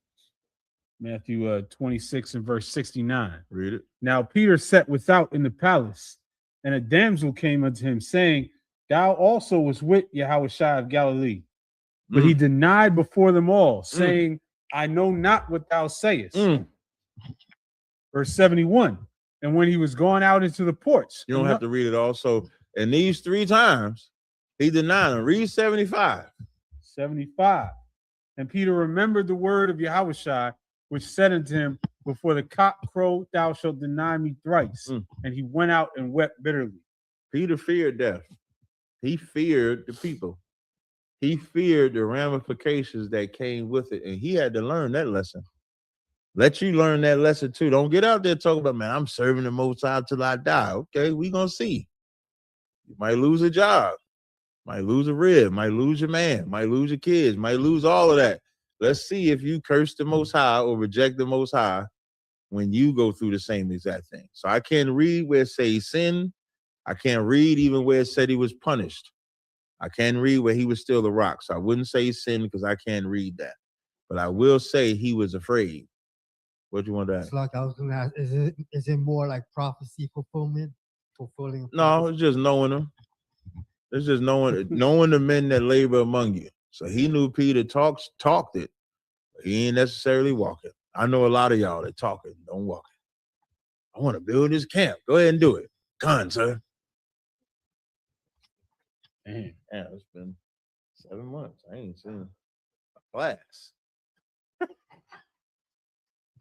Matthew 26 and verse 69. Read it. Now Peter sat without in the palace, and a damsel came unto him, saying, thou also was with Yahushua of Galilee. But he denied before them all, saying, I know not what thou sayest. Verse 71. And when he was gone out into the porch. You don't have to read it all. So, and these 3 times, he denied him. Read 75. 75. And Peter remembered the word of Yahushua, which said unto him, before the cock crow, thou shalt deny me thrice. And he went out and wept bitterly. Peter feared death. He feared the people. He feared the ramifications that came with it. And he had to learn that lesson. Let you learn that lesson too. Don't get out there talking about, man, I'm serving the Most High till I die. Okay, we gonna see. You might lose a job, might lose a rib, might lose your man, might lose your kids, might lose all of that. Let's see if you curse the Most High or reject the Most High when you go through the same exact thing. So I can't read where it says he sinned. I can't read even where it said he was punished. I can't read where he was still the rock. So I wouldn't say he sinned because I can't read that. But I will say he was afraid. What you want to ask? It's like I was gonna ask, is it more like prophecy fulfilling? No, it's just knowing them. It's just knowing the men that labor among you. So he knew Peter talked it. But he ain't necessarily walking. I know a lot of y'all that talk it, don't walk it. I want to build this camp. Go ahead and do it. Come on, sir. Man, it's been 7 months. I ain't seen a class.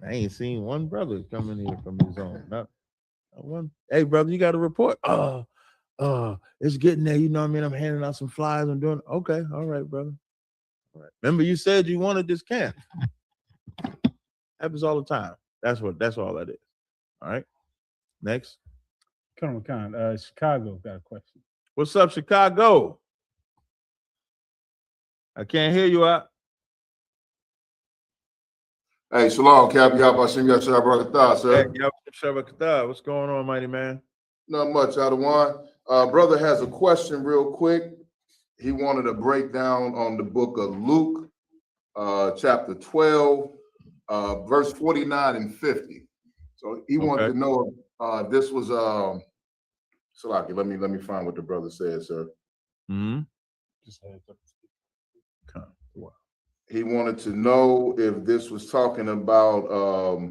I ain't seen one brother come in here from his own. Not one. Hey, brother, you got a report? It's getting there. You know what I mean? I'm handing out some flyers. I'm doing okay. All right, brother. All right. Remember, you said you wanted this camp. Happens all the time. That's all that is. All right. Next. Come on, Chicago got a question. What's up, Chicago? I can't hear you out. Hey, shalom, Cap. Yabashim Yashar Barakatah, sir. Hey, Yabashim Barakatah. What's going on, mighty man? Not much, Adawan. Brother has a question real quick. He wanted a breakdown on the book of Luke, chapter 12, verse 49 and 50. So he wanted to know if this was Salaki. Let me find what the brother said, sir. He wanted to know if this was talking about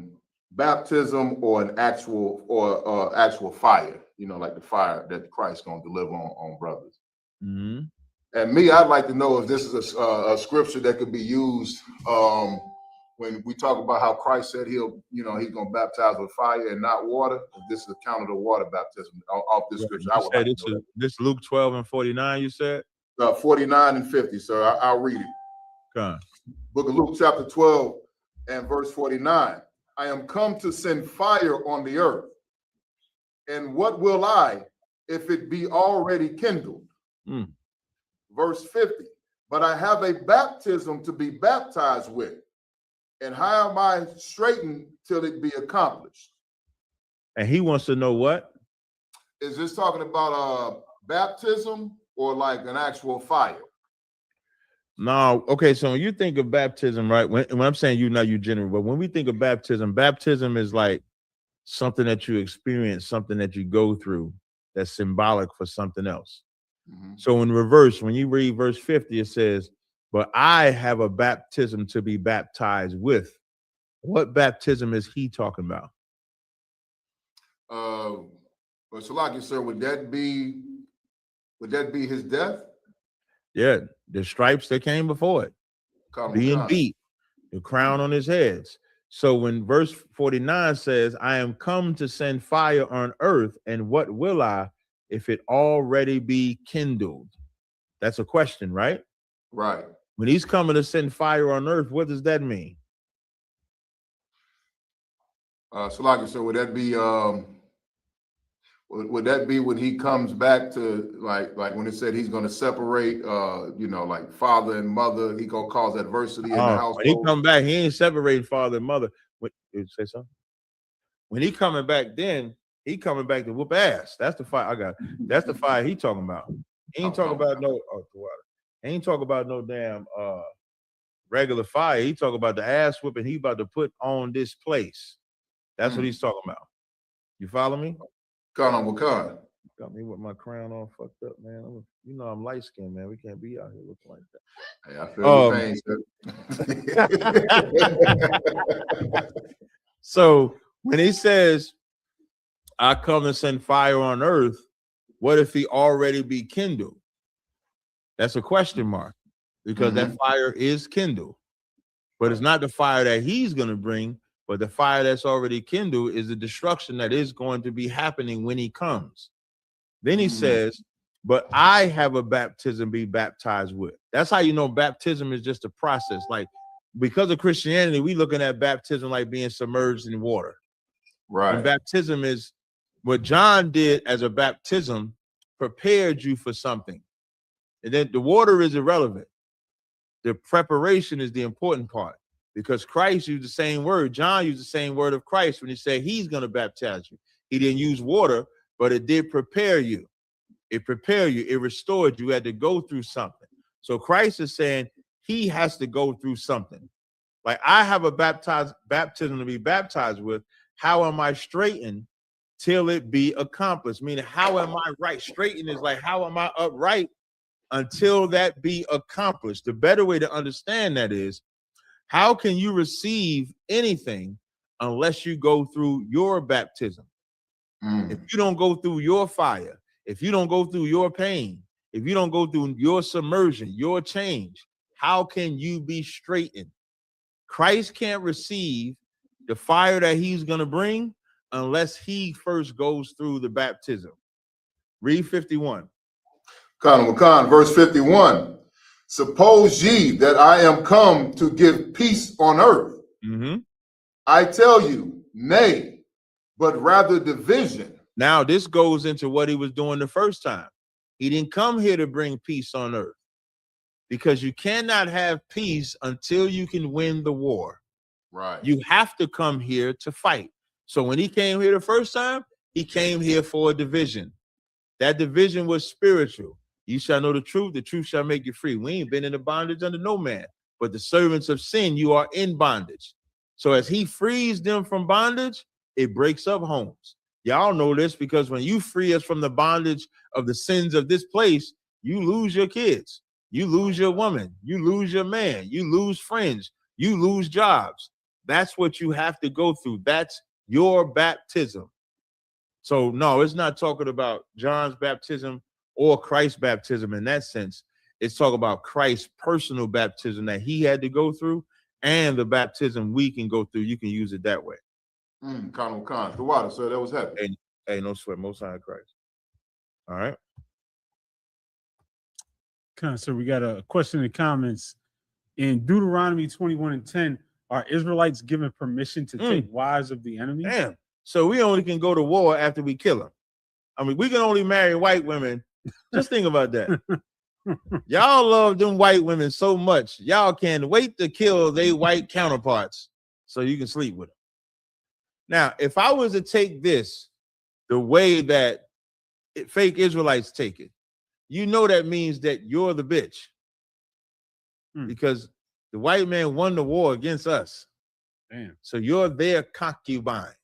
baptism or an actual fire, you know, like the fire that Christ's gonna deliver on brothers. And me, I'd like to know if this is a scripture that could be used when we talk about how Christ said he's gonna baptize with fire and not water. If this is account of the water baptism off this scripture. I would like to know this Luke 12 and 49, you said? 49 and 50, sir. I'll read it. Okay. Book of Luke, chapter 12 and verse 49. I am come to send fire on the earth. And what will I if it be already kindled? Verse 50. But I have a baptism to be baptized with. And how am I straitened till it be accomplished? And he wants to know what? Is this talking about baptism or like an actual fire? No, okay. So when you think of baptism, right? When I'm saying you, not you general, but when we think of baptism is like something that you experience, something that you go through that's symbolic for something else. So in reverse, when you read verse 50, it says, but I have a baptism to be baptized with. What baptism is he talking about? Well, Salaki, sir, would that be his death? Yeah, the stripes that came before it, being beat, the crown on his heads. So when verse 49 says, I am come to send fire on earth, and what will I if it already be kindled? That's a question, right? Right. When he's coming to send fire on earth, what does that mean? Salaki, so would that be when he comes back to like when it said he's going to separate like father and mother, he gonna cause adversity in the household? When he come back, he ain't separating father and mother. Did you say something? When he coming back, then he coming back to whoop ass. That's the fire that's the fire he talking about. He ain't talking about he ain't talking about no damn regular fire. He talking about the ass whooping he about to put on this place. That's what he's talking about. You follow me? Got me with my crown all fucked up, man. I'm light skinned, man. We can't be out here looking like that. Hey, I feel the pain, sir. So when he says, I come to send fire on earth, what if he already be kindled? That's a question mark, because that fire is kindled. But it's not the fire that he's going to bring. But the fire that's already kindled is the destruction that is going to be happening when he comes. Then he says, but I have a baptism be baptized with. That's how you know baptism is just a process. Like, because of Christianity, we looking at baptism like being submerged in water. Right. And baptism is what John did as a baptism, prepared you for something. And then the water is irrelevant. The preparation is the important part. Because Christ used the same word. John used the same word of Christ when he said he's going to baptize you. He didn't use water, but it did prepare you. It prepared you. It restored you. You had to go through something. So Christ is saying he has to go through something. Like I have a baptism to be baptized with. How am I straightened till it be accomplished? Meaning, how am I right? Straightened is like, how am I upright until that be accomplished? The better way to understand that is, how can you receive anything unless you go through your baptism? If you don't go through your fire, if you don't go through your pain, if you don't go through your submersion, your change, how can you be straightened? Christ can't receive the fire that he's going to bring unless he first goes through the baptism. Read 51. Khan, verse 51. Suppose ye that I am come to give peace on earth. I tell you, nay, but rather division. Now, this goes into what he was doing the first time. He didn't come here to bring peace on earth, because you cannot have peace until you can win the war. Right. You have to come here to fight. So when he came here the first time, he came here for a division. That division was spiritual. You shall know the truth shall make you free. We ain't been in the bondage under no man, but the servants of sin, you are in bondage. So as he frees them from bondage, it breaks up homes. Y'all know this because when you free us from the bondage of the sins of this place, you lose your kids, you lose your woman, you lose your man, you lose friends, you lose jobs. That's what you have to go through. That's your baptism. So no, it's not talking about John's baptism or Christ's baptism in that sense. It's talking about Christ's personal baptism that he had to go through, and the baptism we can go through. You can use it that way. Khan. The water, sir, that was heavy. Hey, no sweat, Most High Christ. All right. So we got a question in the comments. In Deuteronomy 21:10, are Israelites given permission to take wives of the enemy? Damn. So we only can go to war after we kill them. I mean, we can only marry white women. Just think about that. Y'all love them white women so much. Y'all can't wait to kill their white counterparts so you can sleep with them. Now, if I was to take this the way that fake Israelites take it, you know that means that you're the bitch. Because the white man won the war against us. Damn. So you're their concubine.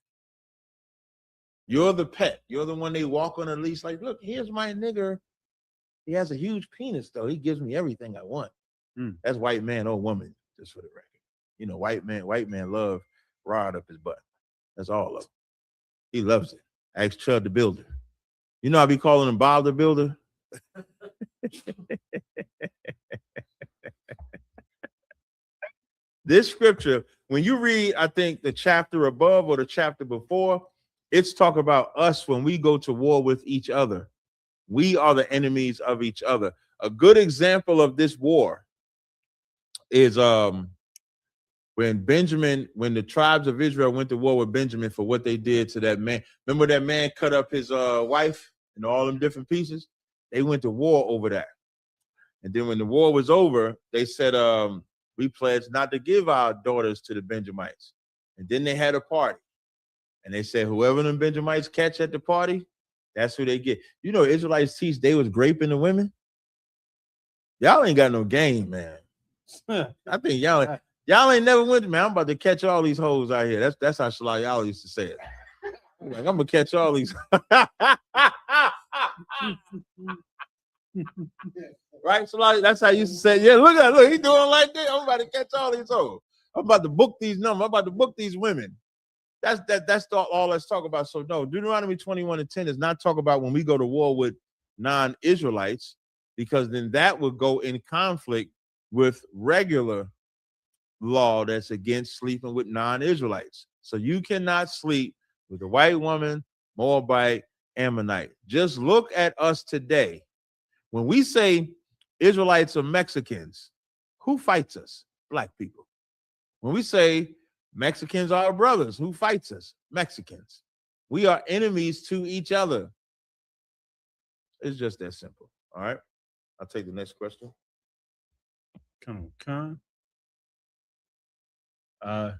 You're the pet. You're the one they walk on a leash like, look, here's my nigger. He has a huge penis, though. He gives me everything I want. That's white man or woman, just for the record. You know, white man love rod up his butt. That's all of it. He loves it. Ask Chud the Builder. You know I be calling him Bob the Builder? This scripture, when you read, I think the chapter above or the chapter before, it's talk about us when we go to war with each other. We are the enemies of each other. A good example of this war is when the tribes of Israel went to war with Benjamin for what they did to that man. Remember that man cut up his wife in all them different pieces? They went to war over that. And then when the war was over, they said, we pledged not to give our daughters to the Benjamites. And then they had a party. And they said, whoever them Benjamites catch at the party, that's who they get. You know, Israelites teach they was graping the women. Y'all ain't got no game, man. I think y'all ain't never went, man. I'm about to catch all these hoes out here. That's how y'all used to say it. Like, I'm gonna catch all these. Right? So that's how I used to say, yeah, look, he doing like that. I'm about to catch all these hoes. I'm about to book these numbers. I'm about to book these women. That's all let's talk about. So no, Deuteronomy 21:10 is not talk about when we go to war with non-Israelites, because then that would go in conflict with regular law that's against sleeping with non-Israelites. So you cannot sleep with a white woman, Moabite, Ammonite. Just look at us today. When we say Israelites are Mexicans, who fights us? Black people. When we say Mexicans are our brothers, who fights us? Mexicans. We are enemies to each other. It's just that simple. All right. I'll take the next question. A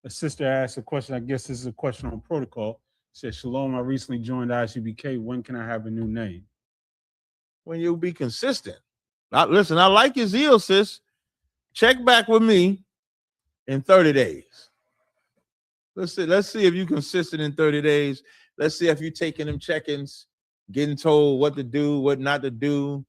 sister asked a question. I guess this is a question on protocol. Said, Shalom, I recently joined ICBK. When can I have a new name? When you'll be consistent. Listen, I like your zeal, sis. Check back with me in 30 days. Let's see if you're consistent in 30 days. Let's see if you're taking them check-ins, getting told what to do, what not to do.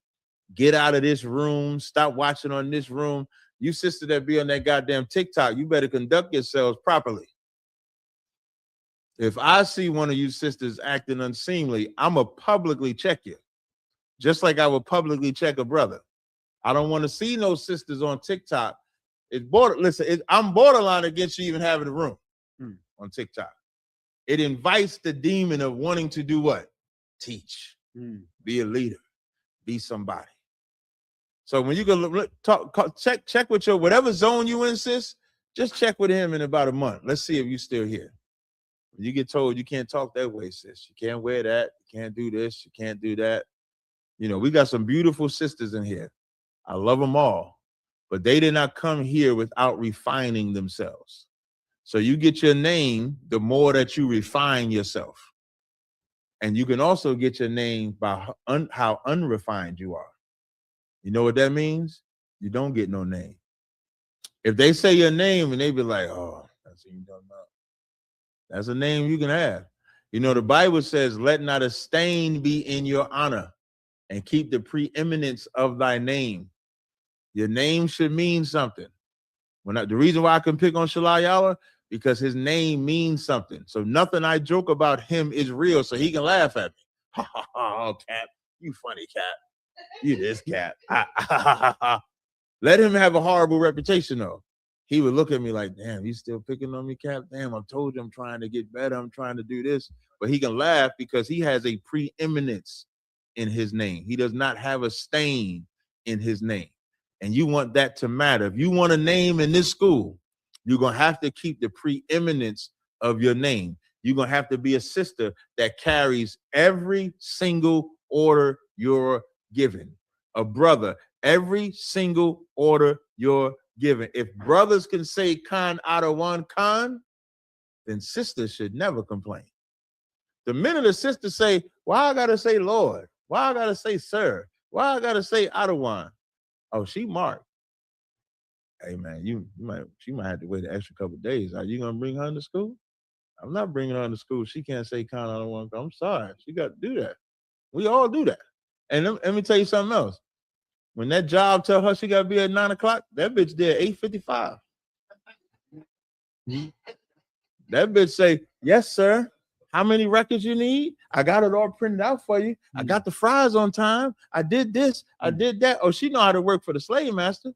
Get out of this room. Stop watching on this room. You sister that be on that goddamn TikTok, you better conduct yourselves properly. If I see one of you sisters acting unseemly, I'm going to publicly check you. Just like I would publicly check a brother. I don't want to see no sisters on TikTok. I'm borderline against you even having a room on TikTok. It invites the demon of wanting to do what? Teach. Be a leader. Be somebody. So when you go check with your whatever zone you in, sis, just check with him in about a month. Let's see if you're still here. When you get told you can't talk that way, sis. You can't wear that. You can't do this. You can't do that. You know, we got some beautiful sisters in here. I love them all, but they did not come here without refining themselves. So you get your name, the more that you refine yourself. And you can also get your name by how unrefined you are. You know what that means? You don't get no name. If they say your name and they be like, oh, that's what you don't know. That's a name you can have. You know, the Bible says, let not a stain be in your honor and keep the preeminence of thy name. Your name should mean something. The reason why I can pick on Shalayala, because his name means something. So nothing I joke about him is real, so he can laugh at me. Ha ha ha, oh, Cap, you funny Cap. You this Cap. Let him have a horrible reputation, though. He would look at me like, damn, you still picking on me, Cap? Damn, I told you I'm trying to get better. I'm trying to do this. But he can laugh because he has a preeminence in his name. He does not have a stain in his name. And you want that to matter. If you want a name in this school, you're going to have to keep the preeminence of your name. You're going to have to be a sister that carries every single order you're given. A brother, every single order you're given. If brothers can say Khan out of one Khan, then sisters should never complain. The minute a sister say, why I got to say Lord? Why I got to say sir? Why I got to say Adawan? Oh, she marked. Hey, man, she might have to wait an extra couple of days. Are you going to bring her into school? I'm not bringing her into school. She can't say Khan out of one Khan. I'm sorry. She got to do that. We all do that. And let me tell you something else. When that job tell her she got to be at 9 o'clock, that bitch there at 8:55. That bitch say, yes, sir. How many records you need? I got it all printed out for you. I got the fries on time. I did this. I did that. Oh, she know how to work for the slave master.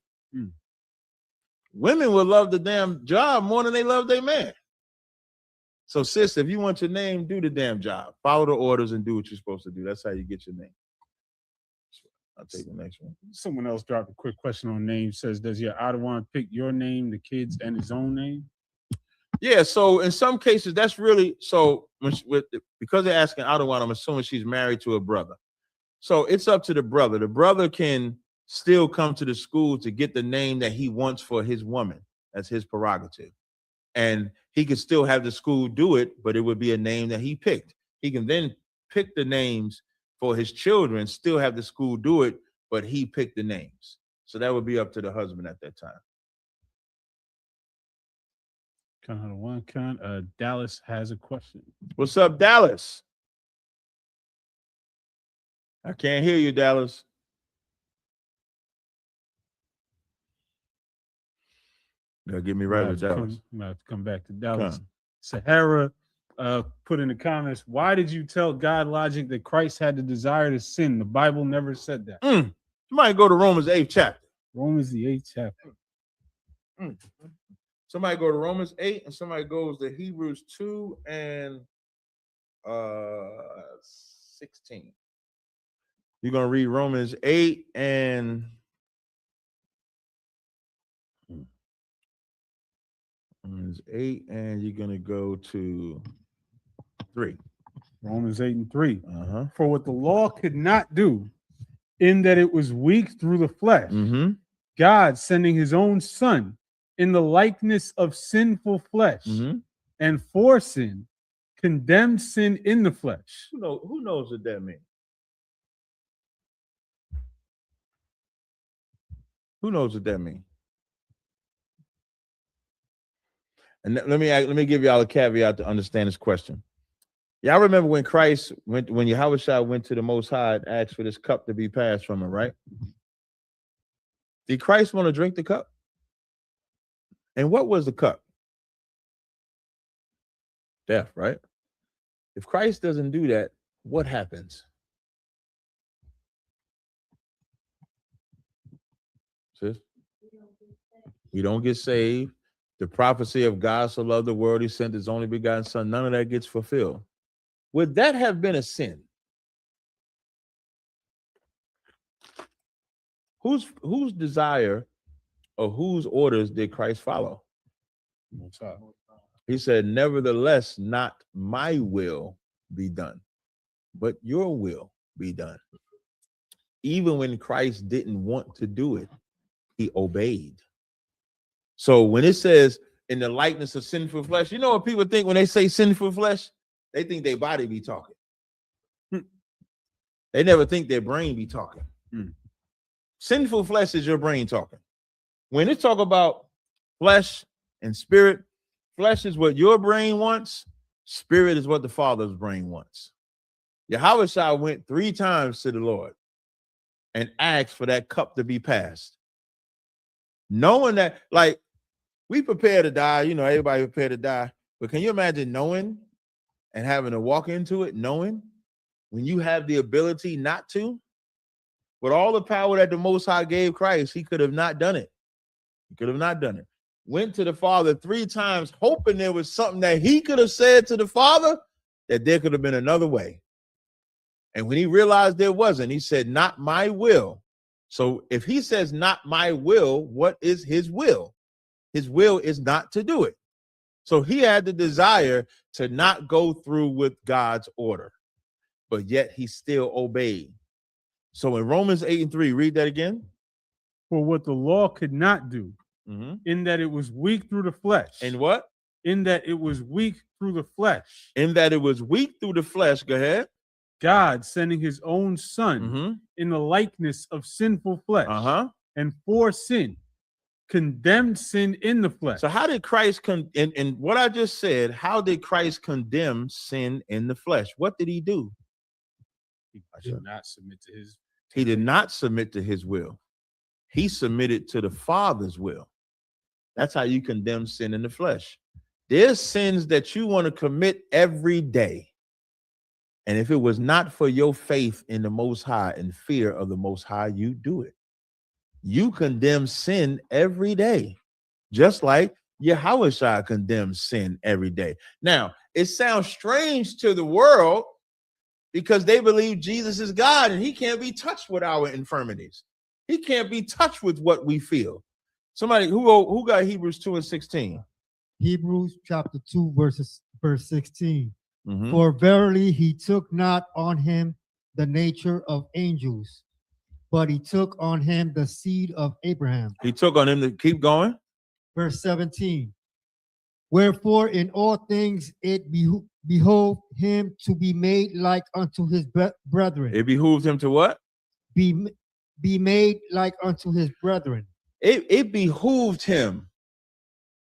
Women will love the damn job more than they love their man. So, sis, if you want your name, do the damn job. Follow the orders and do what you're supposed to do. That's how you get your name. I'll take the next one. Someone else dropped a quick question on names. Says, does your Adawan pick your name, the kids, and his own name? Yeah, so in some cases, that's really so. Because they're asking Adawan, I'm assuming she's married to a brother. So it's up to the brother. The brother can still come to the school to get the name that he wants for his woman. That's his prerogative. And he could still have the school do it, but it would be a name that he picked. He can then pick the names for his children, still have the school do it, but he picked the names. So that would be up to the husband at that time. Dallas has a question. What's up, Dallas? I can't hear you, Dallas. They'll get me right with Dallas. I'm about to come back to Dallas. Sahara put in the comments, why did you tell God Logic that Christ had the desire to sin? The Bible never said that. You might go to Romans 8th chapter. Romans the 8th chapter. Somebody go to Romans 8 and somebody goes to Hebrews 2 and 16. You're going to read Romans 8 and Romans 8 and you're going to go to 3. Romans 8 and 3. For what the law could not do, in that it was weak through the flesh, God sending his own son in the likeness of sinful flesh, and for sin, condemned sin in the flesh. Who knows what that means? Who knows what that means? And let me give y'all a caveat to understand this question. Y'all remember when Christ when Yahushua went to the Most High and asked for this cup to be passed from him, right? Did Christ want to drink the cup? And what was the cup? Death, right? If Christ doesn't do that, what happens? Sis? We don't get saved. The prophecy of God so loved the world, he sent his only begotten son. None of that gets fulfilled. Would that have been a sin? Whose desire or whose orders did Christ follow? He said, nevertheless, not my will be done, but your will be done. Even when Christ didn't want to do it, he obeyed. So when it says in the likeness of sinful flesh, you know what people think when they say sinful flesh? They think their body be talking. They never think their brain be talking. Sinful flesh is your brain talking. When it talk about flesh and spirit, flesh is what your brain wants. Spirit is what the Father's brain wants. Yahushua went 3 times to the Lord and asked for that cup to be passed. Knowing that, like, we prepare to die, you know, everybody prepare to die. But can you imagine knowing and having to walk into it, knowing when you have the ability not to? With all the power that the Most High gave Christ, he could have not done it. He could have not done it. Went to the Father 3 times, hoping there was something that he could have said to the Father, that there could have been another way. And when he realized there wasn't, he said, not my will. So if he says not my will, what is his will? His will is not to do it. So he had the desire to not go through with God's order, but yet he still obeyed. So in Romans 8:3, read that again. For what the law could not do, in that it was weak through the flesh. And what? In that it was weak through the flesh. In that it was weak through the flesh. Go ahead. God sending his own son in the likeness of sinful flesh, and for sin, condemned sin in the flesh. So how did Christ in what I just said, how did Christ condemn sin in the flesh? What did he do? He did not submit to his. He did not submit to his will. He submitted to the Father's will. That's how you condemn sin in the flesh. There's sins that you want to commit every day. And if it was not for your faith in the Most High and fear of the Most High, you do it. You condemn sin every day, just like Yahushua condemns sin every day. Now, it sounds strange to the world because they believe Jesus is God and he can't be touched with our infirmities. He can't be touched with what we feel. Somebody who got Hebrews 2:16? Hebrews chapter 2, verse 16. For verily he took not on him the nature of angels, but he took on him the seed of Abraham. He took on him to keep going. Verse 17. Wherefore in all things it behoved him to be made like unto his brethren. It behooved him to what? Be made like unto his brethren. It behooved him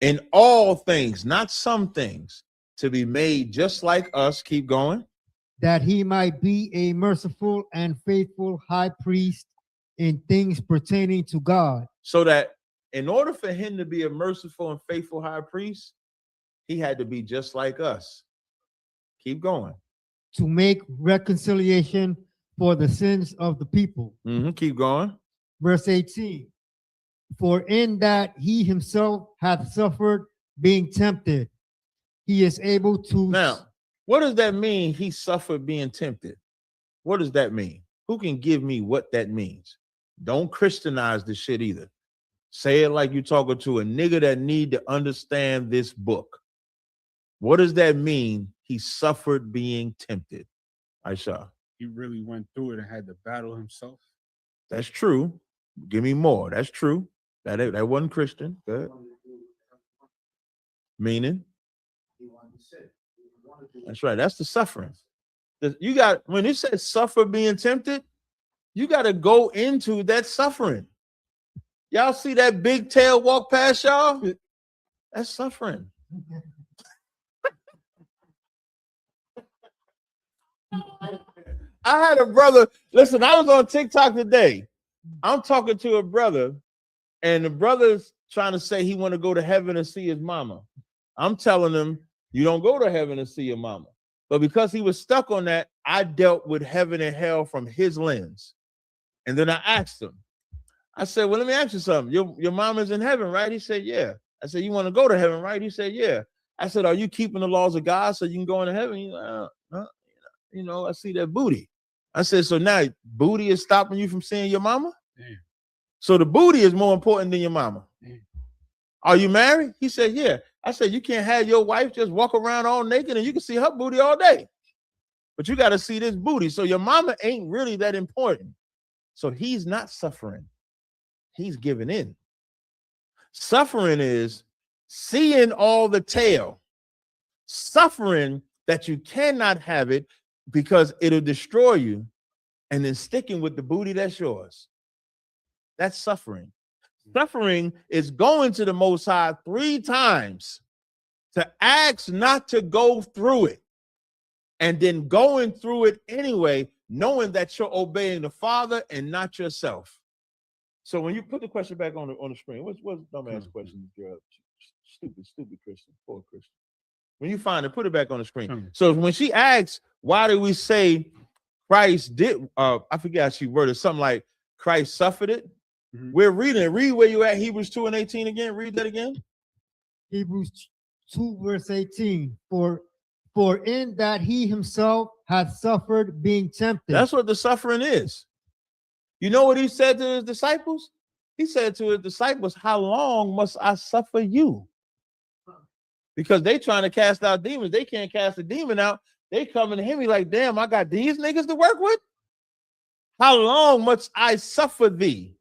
in all things, not some things, to be made just like us. Keep going. That he might be a merciful and faithful high priest in things pertaining to God. So that in order for him to be a merciful and faithful high priest, he had to be just like us. Keep going. To make reconciliation for the sins of the people. Keep going. Verse 18. For in that he himself hath suffered being tempted, he is able to. Now, what does that mean? He suffered being tempted. What does that mean? Who can give me what that means? Don't Christianize this shit either. Say it like you're talking to a nigga that need to understand this book. What does that mean? He suffered being tempted. Aisha. He really went through it and had to battle himself. That's true. Give me more. That's true. That wasn't Christian. Good. Meaning? That's right. That's the suffering. You got, when it says suffer being tempted, you got to go into that suffering. Y'all see that big tail walk past y'all? That's suffering. I had a brother. Listen, I was on TikTok today. I'm talking to a brother, and the brother's trying to say he want to go to heaven and see his mama. I'm telling him, you don't go to heaven and see your mama. But because he was stuck on that, I dealt with heaven and hell from his lens. And then I asked him, I said, well, let me ask you something. Your mama's in heaven, right? He said, yeah. I said, you want to go to heaven, right? He said, yeah. I said, are you keeping the laws of God so you can go into heaven? He's like, you know, I see that booty. I said, so now booty is stopping you from seeing your mama? Damn. So the booty is more important than your mama. Damn. Are you married? He said, yeah. I said, you can't have your wife just walk around all naked and you can see her booty all day. But you got to see this booty. So your mama ain't really that important. So he's not suffering. He's giving in. Suffering is seeing all the tail. Suffering that you cannot have it because it'll destroy you, and then sticking with the booty that's yours. That's suffering. Suffering is going to the Most High 3 times to ask not to go through it, and then going through it anyway, knowing that you're obeying the Father and not yourself. So when you put the question back on the screen, what's dumbass question? Stupid Christian, poor Christian. When you find it, put it back on the screen. So when she asks, why did we say Christ did? I forget how she worded something like Christ suffered it. Mm-hmm. We're reading it. Read where you at. Hebrews 2:18 again. Read that again. Hebrews 2 verse 18. For in that he himself had suffered being tempted. That's what the suffering is. You know what he said to his disciples? He said to his disciples, how long must I suffer you? Because they trying to cast out demons. They can't cast a demon out. They coming to him. He like, damn, I got these niggas to work with. How long must I suffer thee?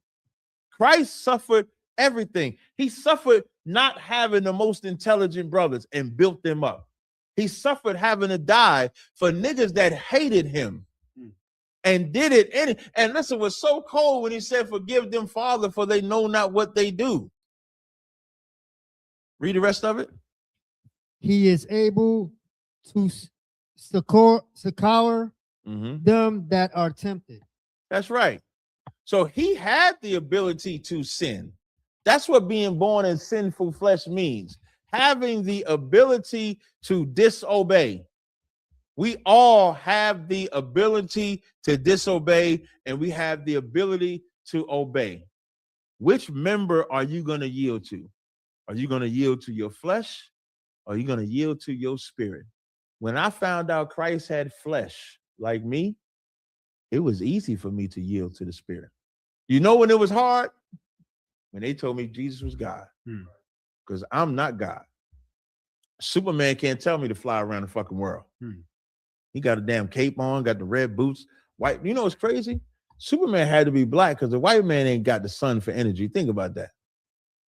Christ suffered everything. He suffered not having the most intelligent brothers and built them up. He suffered having to die for niggas that hated him and did it. And listen, it was so cold when he said, forgive them, Father, for they know not what they do. Read the rest of it. He is able to succor them that are tempted. That's right. So he had the ability to sin. That's what being born in sinful flesh means. Having the ability to disobey. We all have the ability to disobey, and we have the ability to obey. Which member are you going to yield to? Are you going to yield to your flesh? Or are you going to yield to your spirit? When I found out Christ had flesh like me, it was easy for me to yield to the spirit. You know when it was hard? When they told me Jesus was God. Because I'm not God. Superman can't tell me to fly around the fucking world. He got a damn cape on, got the red boots. White. You know what's crazy? Superman had to be black because the white man ain't got the sun for energy. Think about that.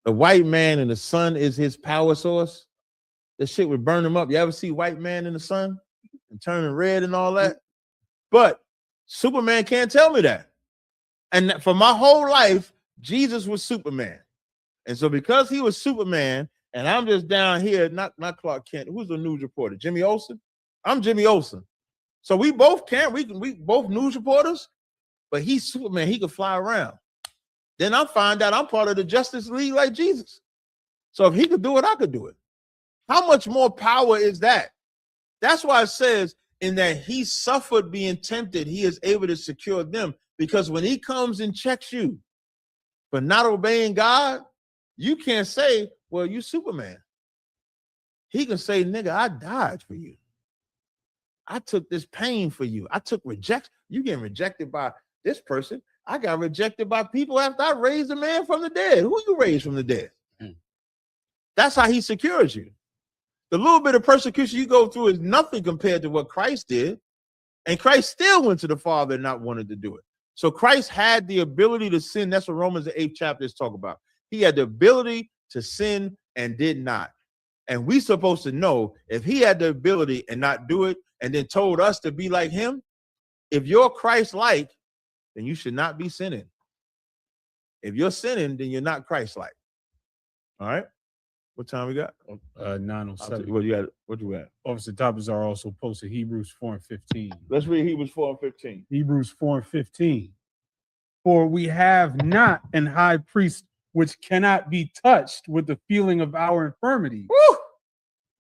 The white man and the sun is his power source. That shit would burn him up. You ever see white man in the sun and turning red and all that? But Superman can't tell me that. And for my whole life, Jesus was Superman. And so because he was Superman, and I'm just down here, not Clark Kent. Who's the news reporter? Jimmy Olsen? I'm Jimmy Olsen. So we both can't. We both news reporters, but he's Superman. He can fly around. Then I find out I'm part of the Justice League like Jesus. So if he could do it, I could do it. How much more power is that? That's why it says in that he suffered being tempted, he is able to secure them. Because when he comes and checks you for not obeying God, you can't say, well, you Superman. He can say, nigga, I died for you. I took this pain for you. I took rejection. You getting rejected by this person. I got rejected by people after I raised a man from the dead. Who you raised from the dead? That's how he secures you. The little bit of persecution you go through is nothing compared to what Christ did. And Christ still went to the Father and not wanted to do it. So Christ had the ability to sin. That's what Romans the 8th chapter is talking about. He had the ability to sin and did not. And we supposed to know if he had the ability and not do it and then told us to be like him, if you're Christ-like, then you should not be sinning. If you're sinning, then you're not Christ-like. All right? What time we got? 9:07. What you got? What you got? Officer Tabazar also posted Hebrews 4:15. Let's read Hebrews 4:15. Hebrews 4:15. For we have not an high priest which cannot be touched with the feeling of our infirmities,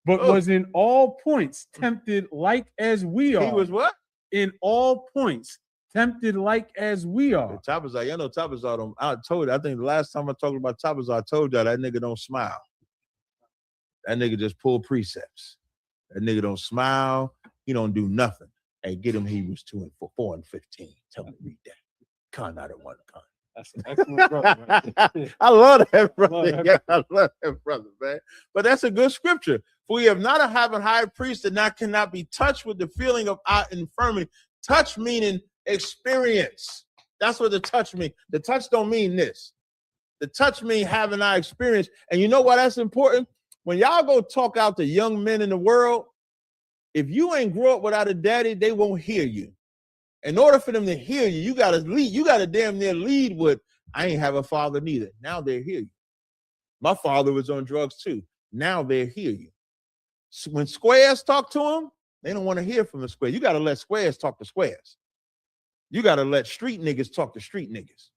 but was in all points tempted like as we are. He was what? In all points tempted like as we are. Tabazar, y'all know Tabazar. I told you, I think the last time I talked about Tabazar, I told y'all that nigga don't smile. That nigga just pull precepts. That nigga don't smile. He don't do nothing. Hey, get him Hebrews 4:15. Tell me to read that. Con out of one con. That's an excellent brother, man. I love that brother. Yeah, I love that brother, man. But that's a good scripture. For we have not a high priest that cannot be touched with the feeling of our infirmity. Touch meaning experience. That's what the touch means. The touch don't mean this. The touch mean having our experience. And you know why that's important? When y'all go talk out to young men in the world, if you ain't grew up without a daddy, they won't hear you. In order for them to hear you, you gotta lead. You gotta damn near lead with, I ain't have a father neither. Now they hear you. My father was on drugs too. Now they hear you. So when squares talk to them, they don't want to hear from the square. You gotta let squares talk to squares. You gotta let street niggas talk to street niggas.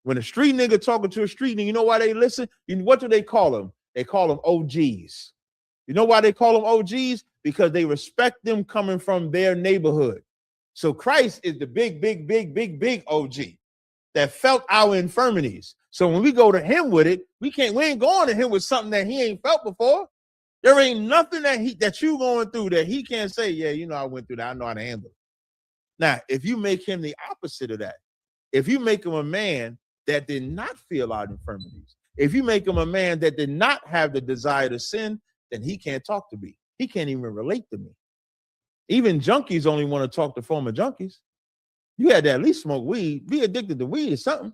When a street nigga talking to a street nigga, you know why they listen? What do they call them? They call them OGs. You know why they call them OGs? Because they respect them coming from their neighborhood. So Christ is the big OG that felt our infirmities. So when we go to him with it, we ain't going to him with something that he ain't felt before. There ain't nothing that you going through that he can't say, yeah, you know, I went through that. I know how to handle it. Now, if you make him the opposite of that, if you make him a man that did not feel our infirmities, if you make him a man that did not have the desire to sin, then he can't talk to me. He can't even relate to me. Even junkies only want to talk to former junkies. You had to at least smoke weed. Be addicted to weed is something.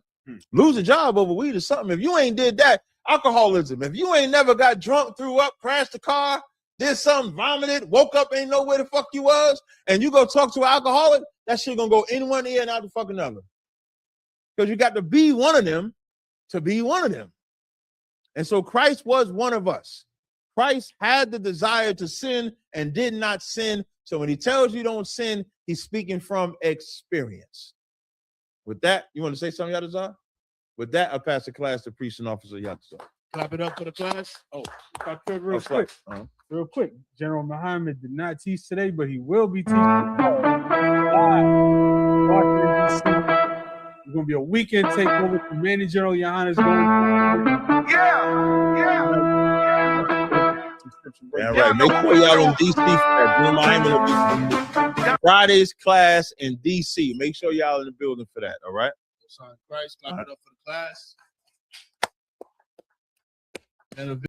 Lose a job over weed is something. If you ain't did that, alcoholism. If you ain't never got drunk, threw up, crashed the car, did something, vomited, woke up, ain't know where the fuck you was, and you go talk to an alcoholic, that shit gonna go in one ear and out the fucking other. Because you got to be one of them to be one of them. And so Christ was one of us. Christ had the desire to sin and did not sin. So when he tells you don't sin, he's speaking from experience. With that, you want to say something, Yadazar? With that, I'll pass the class to Priest and Officer Yadazar. Clap it up for the class. Oh, if I could real quick. Real quick. General Muhammad did not teach today, but he will be teaching live. It's going to be a weekend takeover. Commanding General Yohanan going. Yeah, right. Make sure y'all in DC for that. Friday's class in DC. Make sure y'all in the building for that. All right. Christ, clap it up for the class. And